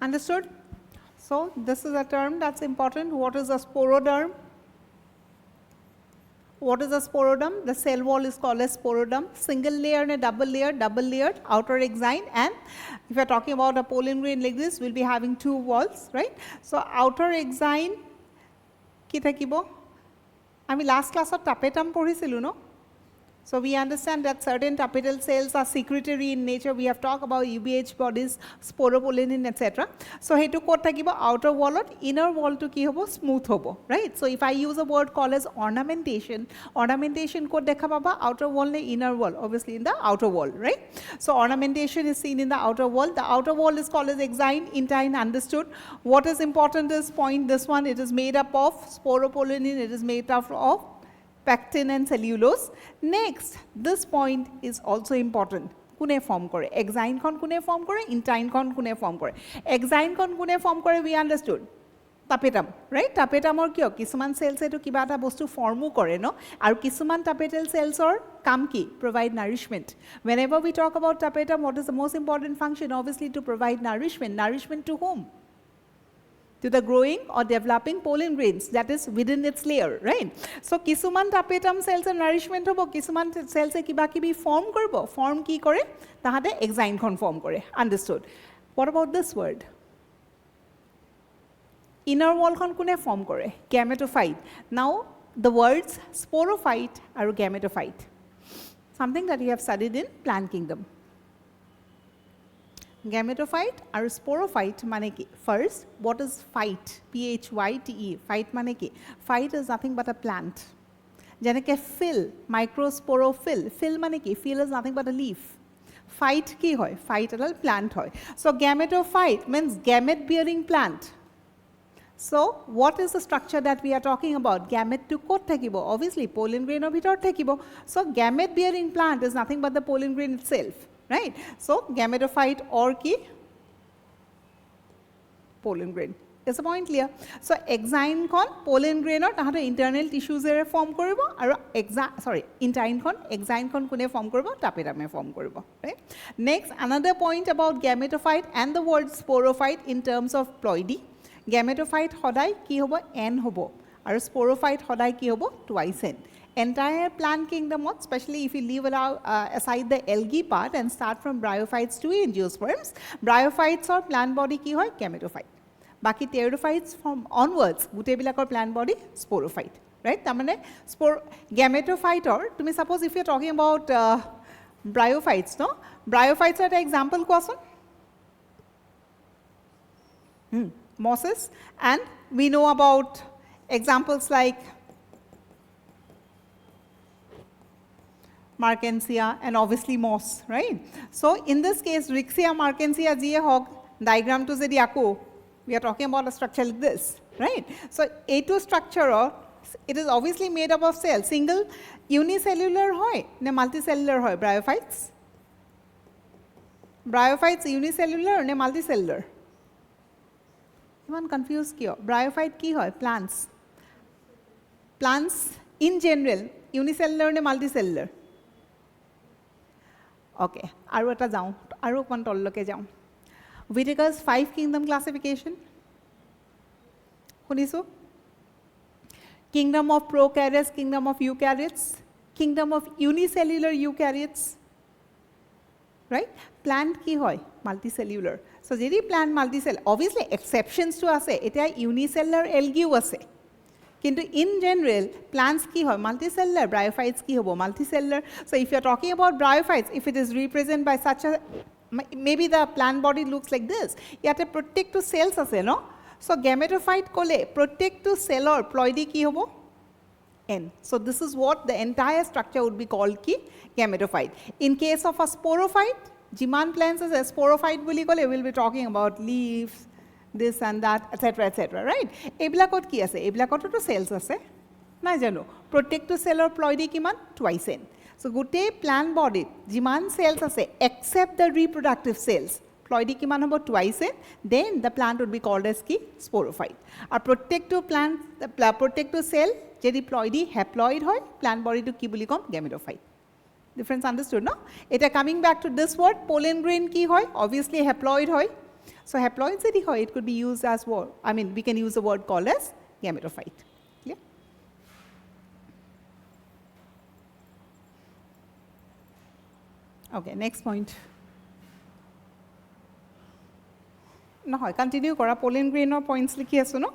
Understood? So this is a term that's important. What is a sporoderm? What is a sporoderm? The cell wall is called as sporoderm. Single layer and a double layered outer exine, and if you're talking about a pollen grain like this, we'll be having two walls, right? So outer exine ki thakibo? Ami last class of tapetum porisilu, no? So we understand that certain tapetal cells are secretory in nature. We have talked about UBH bodies, sporopollenin, etc. So hetu kot thakibo outer wall, inner wall to ki hobo smooth hobo, right? So if I use a word called as ornamentation, ornamentation kot dekha baba outer wall ne inner wall, obviously in the outer wall, right? So ornamentation is seen in the outer wall. The outer wall is called as exine, intine, understood. What is important is point this one. It is made up of sporopollenin. It is made up of pectin and cellulose. Next, this point is also important. কোনে form কৰে এক্সাইনখন কোনে form কৰে ইণ্টাইনখন কোনে form কৰে এক্সাইনখন কোনে form কৰে we understood tapetum right tapetumor kiyo kisuman cells etu kiba eta bostu formu kore no aru kisuman tapetal cells or kam ki provide nourishment whenever we talk about tapetum what is the most important function obviously to provide nourishment to whom to the growing or developing pollen grains that is within its layer right so kisuman tapetum cells er nourishment hobo kisuman cells e kiba kibi form korbo form ki kore tahate exine kon form kore understood what about this word inner wall kon kune form kore gametophyte now the words sporophyte aru gametophyte something that you have studied in plant kingdom gametophyte aru sporophyte mane ki first what is phyte phyte phyte mane ki phyte is nothing but a plant janeke phyll microsporophyll phyll mane ki phyll is nothing but a leaf phyte ki hoy phyte a plant hoy so gametophyte means gamete bearing plant so what is the structure that we are talking about gamete to kot thakibo obviously pollen grain or bhitor thakibo so gamete bearing plant is nothing but the pollen grain itself right so gametophyte or ki pollen grain is the point clear so exine kon pollen grain or tahato internal tissues ere form koribo aru intine kon exine kon kune form koribo tapetum e form koribo right next another point about gametophyte and the word sporophyte in terms of ploidy gametophyte hodai ki hobo n hobo aru sporophyte hodai ki hobo twice n entire plant kingdom especially if you leave aside the algae part and start from bryophytes to angiosperms bryophytes or plant body ki hoy gametophyte baki pteridophytes from onwards gute bilakor plant body sporophyte right tamane gametophyte or tumi suppose if you are talking about bryophytes no bryophytes are an example koason mosses and we know about examples like Markensia and obviously moss right so in this case Rixia markensia je hog diagram to jodi ako we are talking about a structure like this right so A2 structure it is obviously made up of cells single unicellular hoy ne multicellular hoy bryophytes unicellular ne multicellular One confused kiyo bryophyte ki hoy plants in general unicellular ne multicellular okay aru eta jao aru kon tolloke jao Whitaker's 5 kingdom classification shunisu kingdom of prokaryotes kingdom of eukaryotes kingdom of unicellular eukaryotes right plant ki hoy multicellular so jedi plant multicellular obviously exceptions to ase eta unicellular algae ase kintu in general plants ki hoy multicellular bryophytes ki hobo multicellular so if you are talking about bryophytes if it is represented by such a maybe the plant body looks like this yate protective cells ase no so gametophyte kole protective cell or ploidy ki hobo n so this is what the entire structure would be called ki gametophyte in case of a sporophyte jiman plants as a sporophyte boli kole we will be talking about leaves this and that etc right ebilakot ki ase ebilakot to cells ase na jano protective cell or ploidy kiman twice n so gote plant body jiman cells ase except the reproductive cells ploidy kiman hobo twice n then the plant would be called as ki sporophyte a protective plant the protective cell jedi ploidy haploid hoy plant body to ki boli kom gametophyte difference understood no eta coming back to this word pollen grain ki hoy obviously haploid hoy so haploid jedi hoy it could be used as word I mean we can use the word called as gametophyte clear okay next point no hoy continue kora pollen grain or points likhi asu no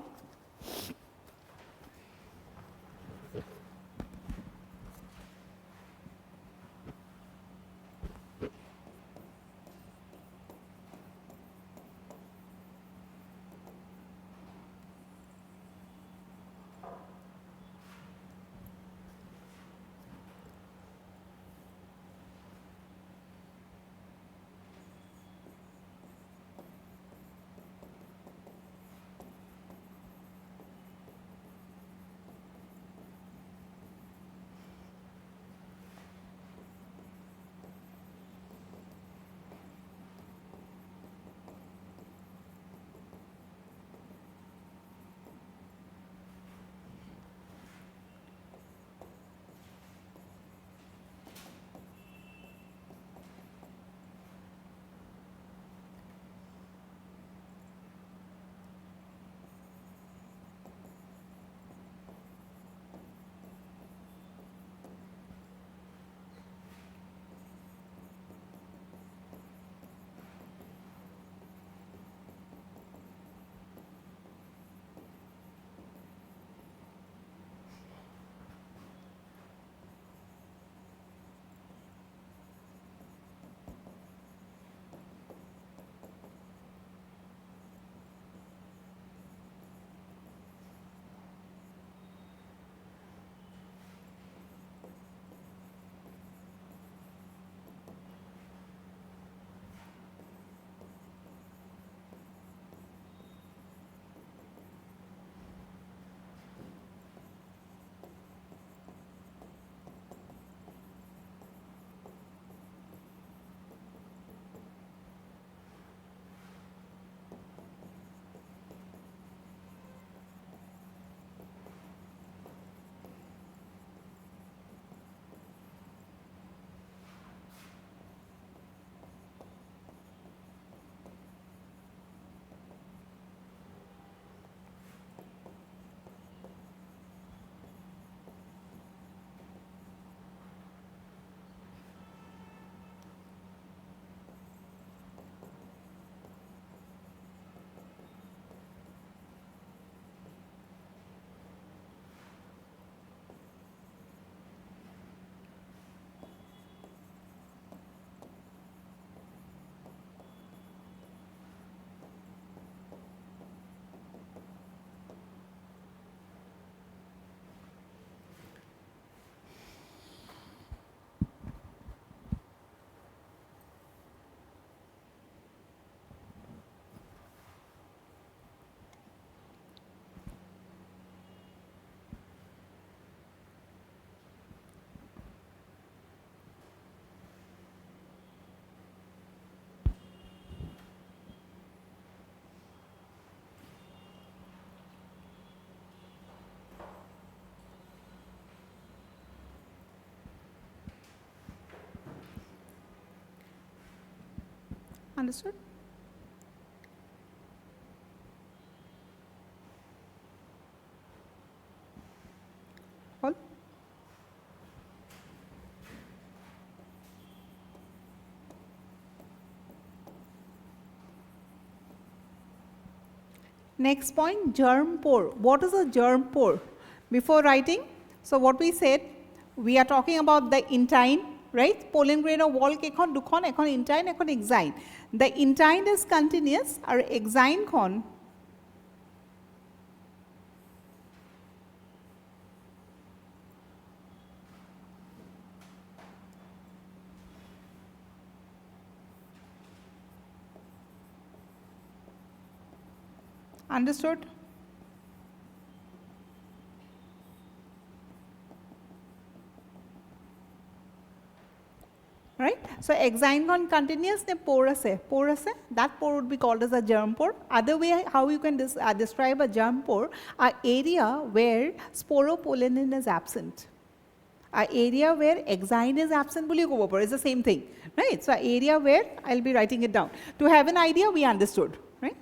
Understood? All? Next point, germ pore. What is a germ pore? Before writing, so what we said, we are talking about the intine, right? Pollen grain wall kekhon dukhon, ekhon intine, ekhon exine. The intine is continuous, or exine khon. Understood? Right? So exine con continuous ne porous hai, that pore would be called as a germ pore. Other way how you can describe a germ pore, an area where sporopollenin is absent. An area where exine is absent, is the same thing, right? So an area where, I'll be writing it down. To have an idea, we understood, right?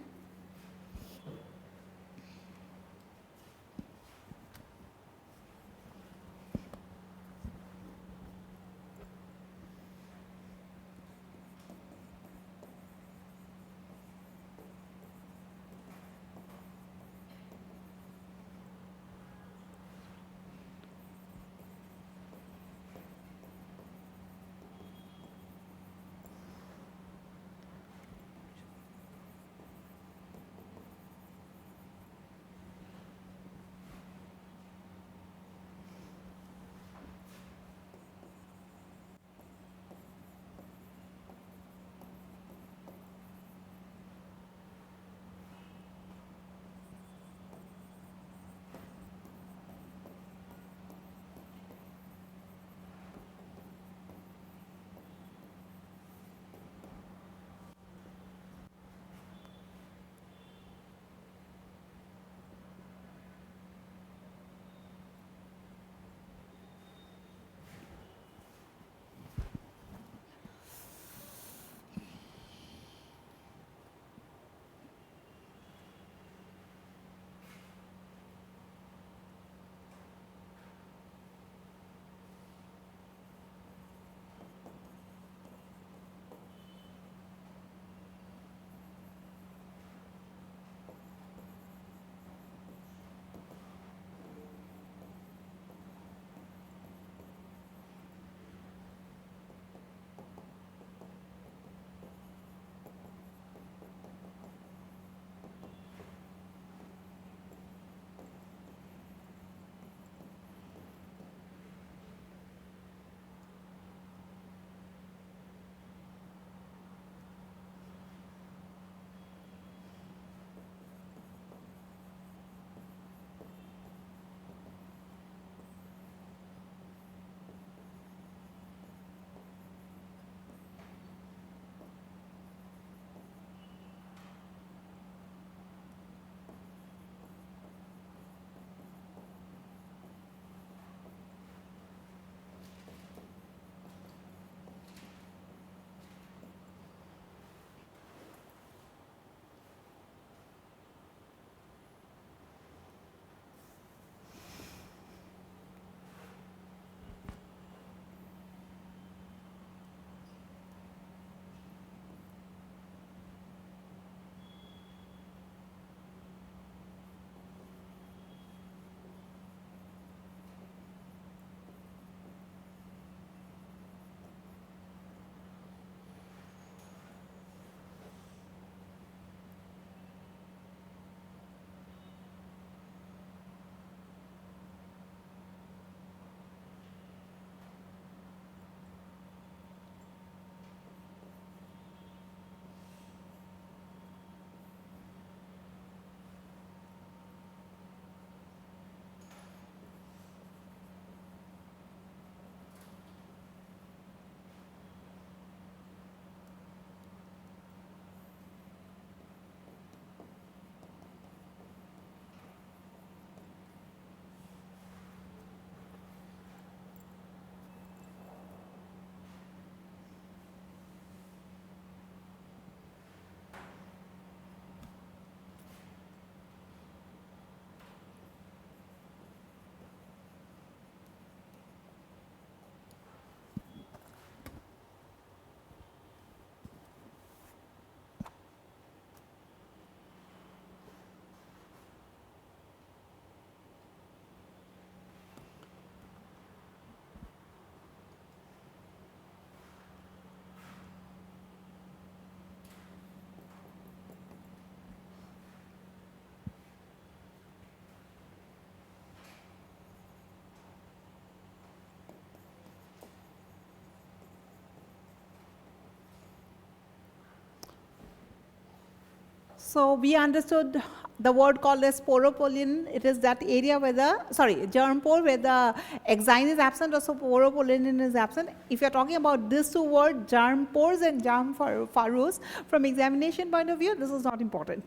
So we understood the word called as sporopollen. It is that area where the, germ pore where the exine is absent, or so sporopollen is absent. If you're talking about these two words, germ pores and germ furrows, from examination point of view, this is not important.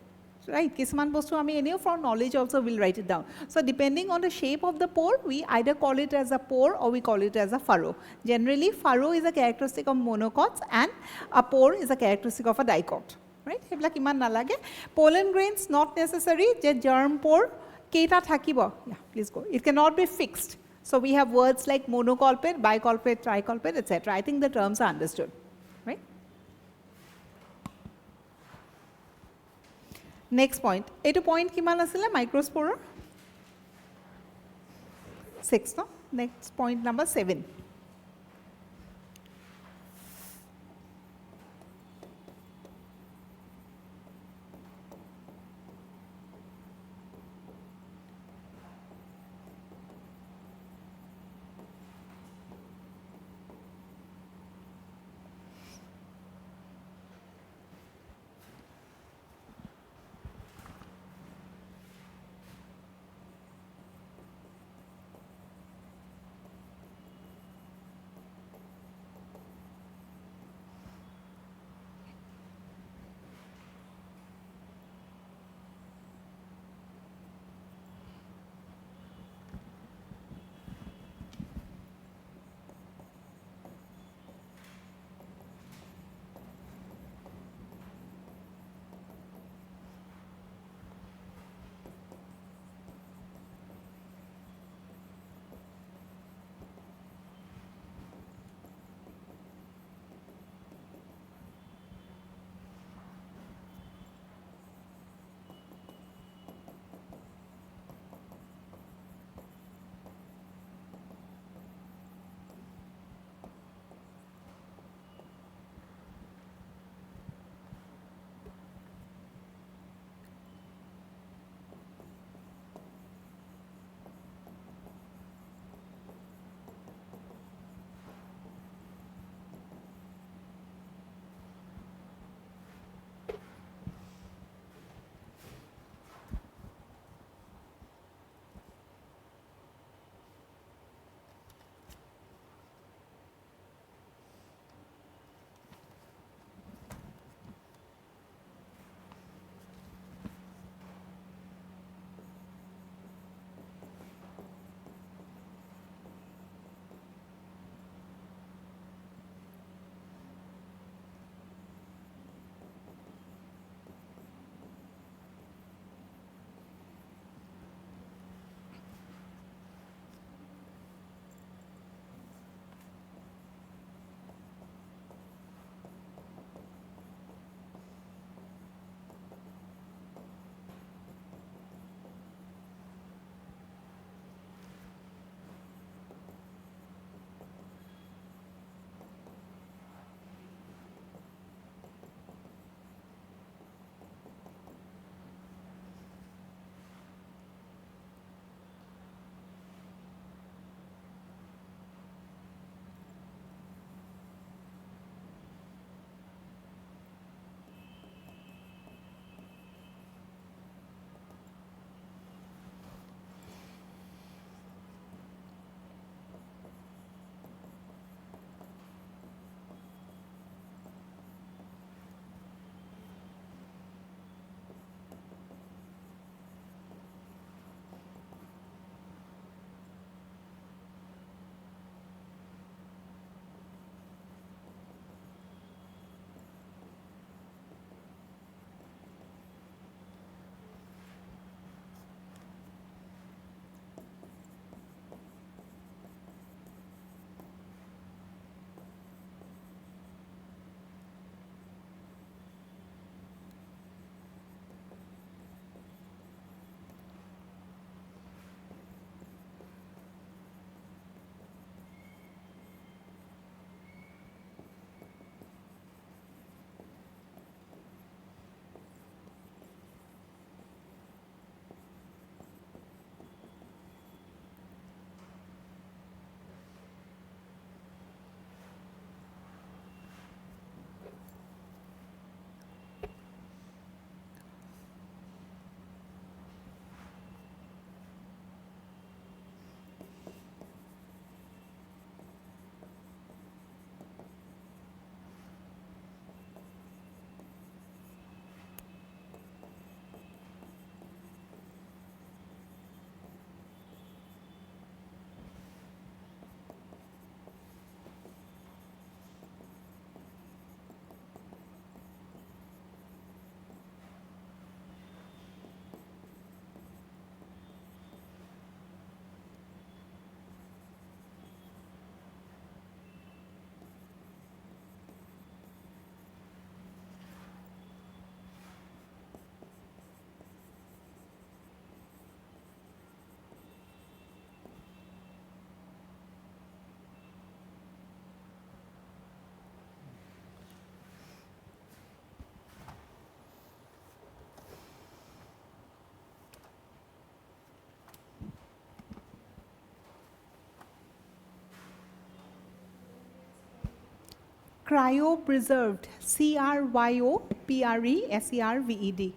Right, Kisman bostu ami eneo for knowledge also will write it down. So depending on the shape of the pore, we either call it as a pore or we call it as a furrow. Generally, furrow is a characteristic of monocots and a pore is a characteristic of a dicot. Right? Heblak iman nalage. Pollen grains not necessary. Je germ pore keita thakibo. Yeah, please go. It cannot be fixed. So we have words like monocolpate, bicolpate, tricolpate, etc. I think the terms are understood. Right? Next point. Etu point kiman asile microspore? 6, no? Next point number 7. Cryopreserved, CRYOPRESERVED.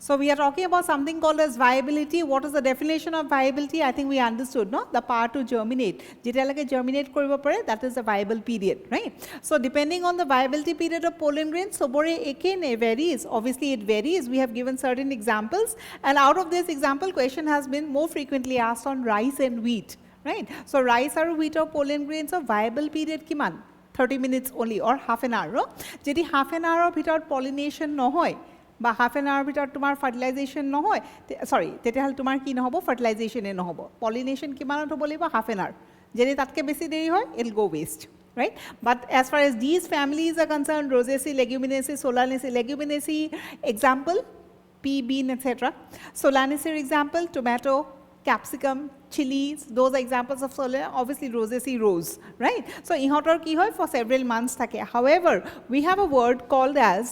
So we are talking about something called as viability. What is the definition of viability? I think we understood, no? The power to germinate. Jetalage germinate koribo pare, that is the viable period, right? So depending on the viability period of pollen grains, sobore again varies. Obviously it varies. We have given certain examples, and out of this example, question has been more frequently asked on rice and wheat, right? So rice or wheat or pollen grains of viable period kiman? 30 minutes only or half an hour. No? Jedi half an hour without pollination no hoy. বা half an hour ভিতৰত তোমাৰ fertilisation নহয়, চৰি তেতিয়াহ'লে তোমাৰ কি নহ'ব, ফাৰ্টিলাইজেশ্যনে নহ'ব। পলিনেশ্যন কিমানত হ'ব লাগিব? Half an hour. যদি তাতকৈ বেছি দেৰি হয়, ইট গো west, right? But as far as these families are concerned, Rosaceae, Leguminaceae, Solanaceae, Leguminaceae, example, pea, bean, etc. Solanaceae example, tomato, capsicum, chilies, those are examples of Solanaceae, obviously Rosaceae rose, right? So ইহঁতৰ কি হয়, for several months থাকে. However, we have a word called as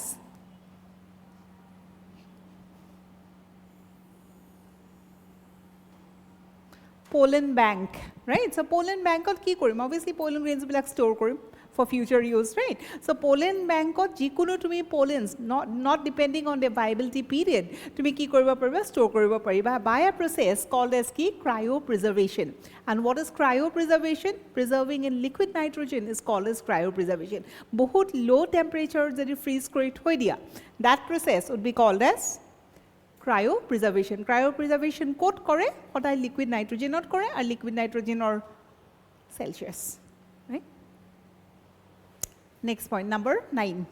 pollen bank, right? So pollen bank কি কৰিম? Obviously pollen grains black store Karim for future use, right? So pollen bank যিকোনো তুমি pollens, not depending on the viability period, তুমি কি কৰিব পাৰিবা? Store কৰিব পাৰিবা by a process called as কি? Cryopreservation. And what is cryopreservation? Preserving in liquid nitrogen is called as cryopreservation. বহুত low temperature যদি freeze কৰি থৈ দিয়া, that process would be called as cryopreservation. Cryopreservation ক'ত কৰে? সদায় liquid nitrogenত কৰে, আৰু liquid nitrogen or Celsius. Right? Next point, number 9.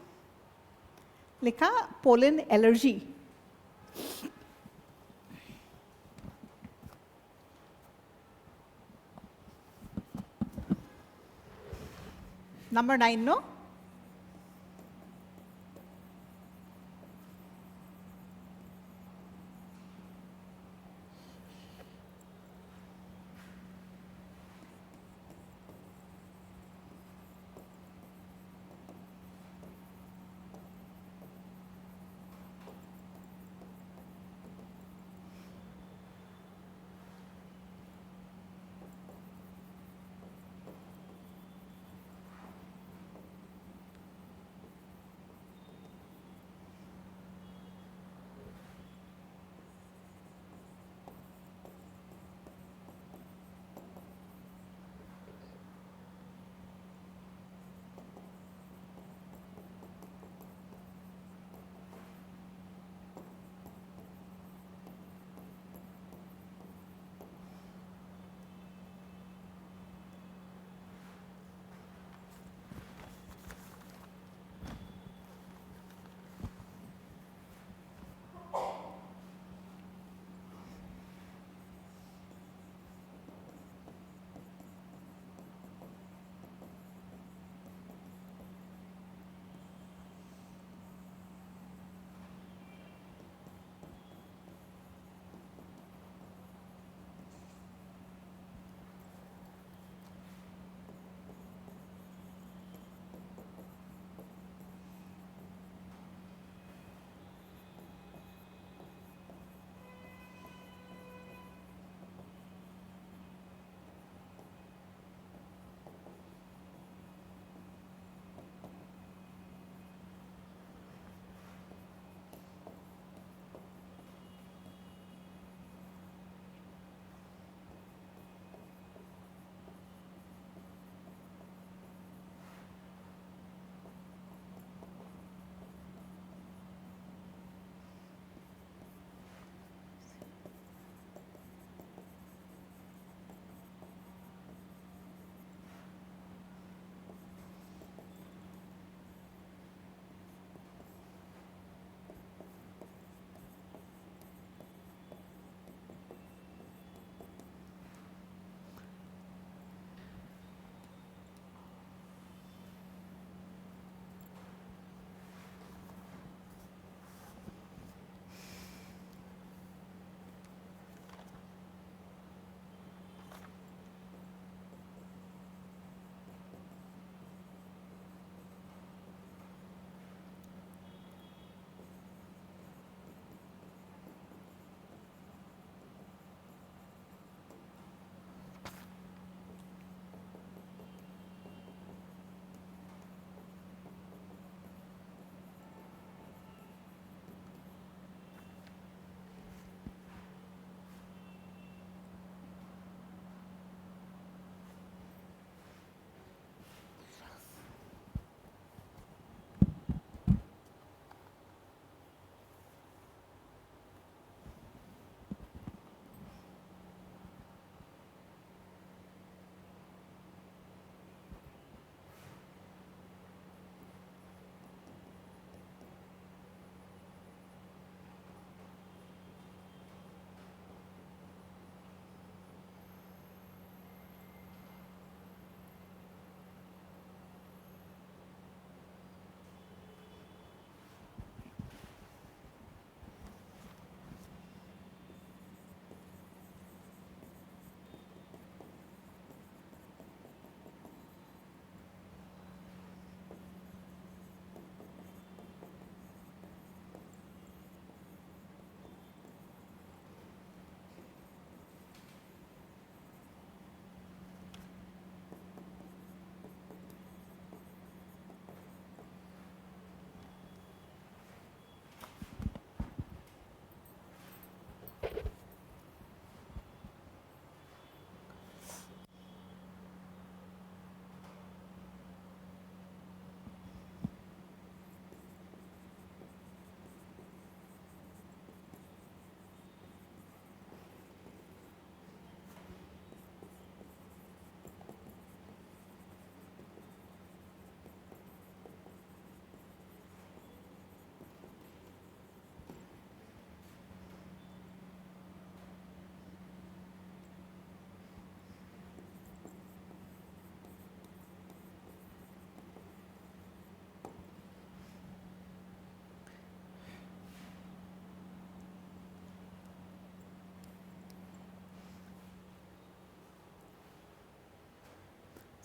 লিখা pollen allergy. Number 9, no?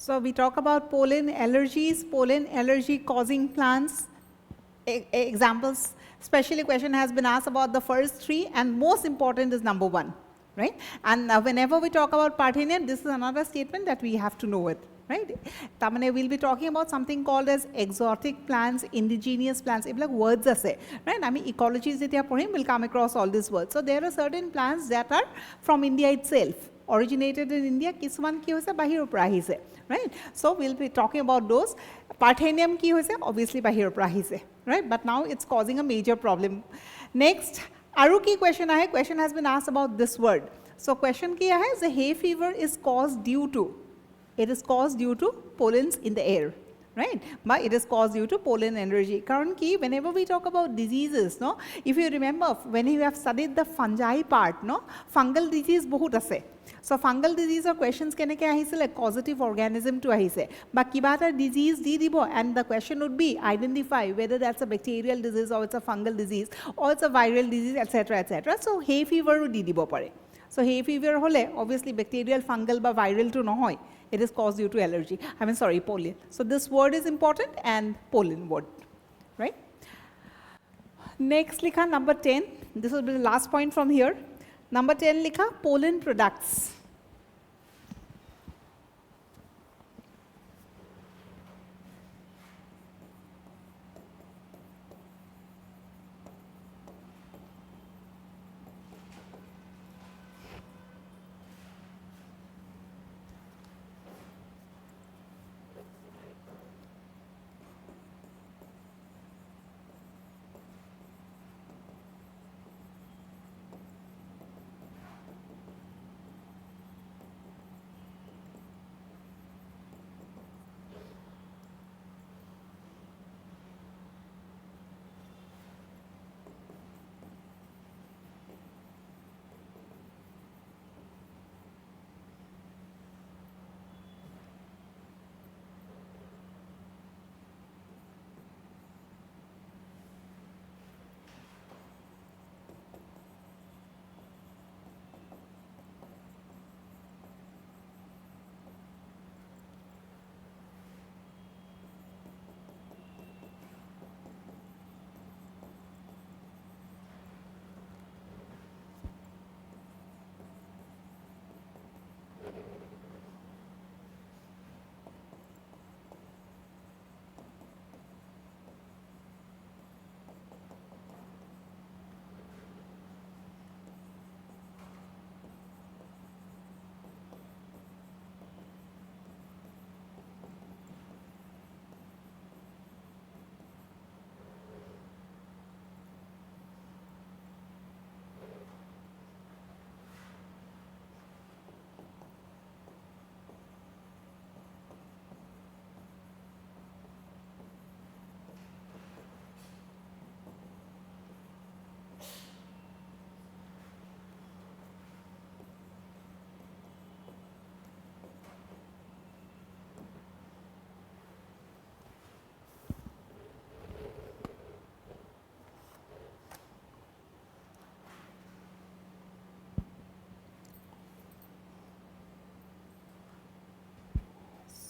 So we talk about pollen allergies, pollen allergy causing plants. Examples, especially question has been asked about the first three, and most important is number one, right? And whenever we talk about Parthenium, this is another statement that we have to know it, right? Tamane, we'll be talking about something called as exotic plants, indigenous plants, like words are say, right? I mean, ecology will come across all these words. So there are certain plants that are from India itself, originated in India, kisman ki hoise bahir upra ahise, right? So we'll be talking about those. Parthenium ki hoise obviously bahir upra ahise, right? But now it's causing a major problem. Next, aru ki question ahe? Question has been asked about this word. So question ki hai? The hay fever is caused due to. It is caused due to pollens in the air, right? But it is caused due to pollen allergy. Currently, whenever we talk about diseases, no, if you remember, when you have studied the fungi part, no, fungal disease bahut ase. So fungal disease or questions keneke ahise like causative organism to ahise. But kibata disease di dibo, and the question would be identify whether that's a bacterial disease or it's a fungal disease or it's a viral disease, etc., etc. So hay fever di dibo pare. So hay fever hole obviously bacterial, fungal ba viral to nohoy. It is caused due to allergy. I mean, sorry, pollen. So this word is important, and pollen word, right? Next, likha number 10. This will be the last point from here. Number 10, likha pollen products.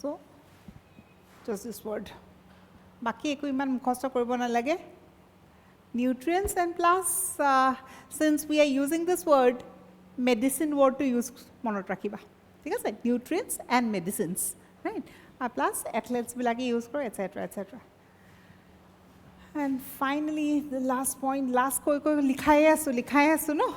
So, just this word. Baki eku iman mukhosta koribo nalage. Nutrients, and plus, since we are using this word, medicine word to use monot rakhiba. Thik ase? Nutrients and medicines, right? Plus athletes bilage use kore, etc., etc. And finally, the last point, last koi likhaya asu no?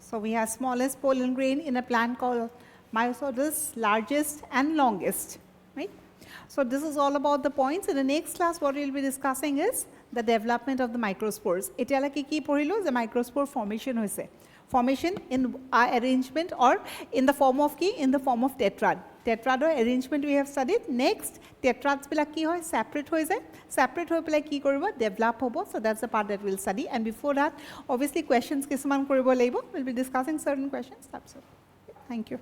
So we have smallest pollen grain in a plant called Microsporogenesis, largest and longest, right? So this is all about the points. In the next class, what we will be discussing is the development of the microspores. Etyalaki ki porilo the microspore formation hoise. Formation in arrangement or in the form of ki? In the form of tetrad. Tetrad arrangement we have studied. Next, tetrads bila ki hoy? Separate hoise. Separate hoy pila ki koribo? Develop hobo. So that's the part that we'll study. And before that, obviously questions kisuman koribo laibo. We'll be discussing certain questions. That's it. Thank you.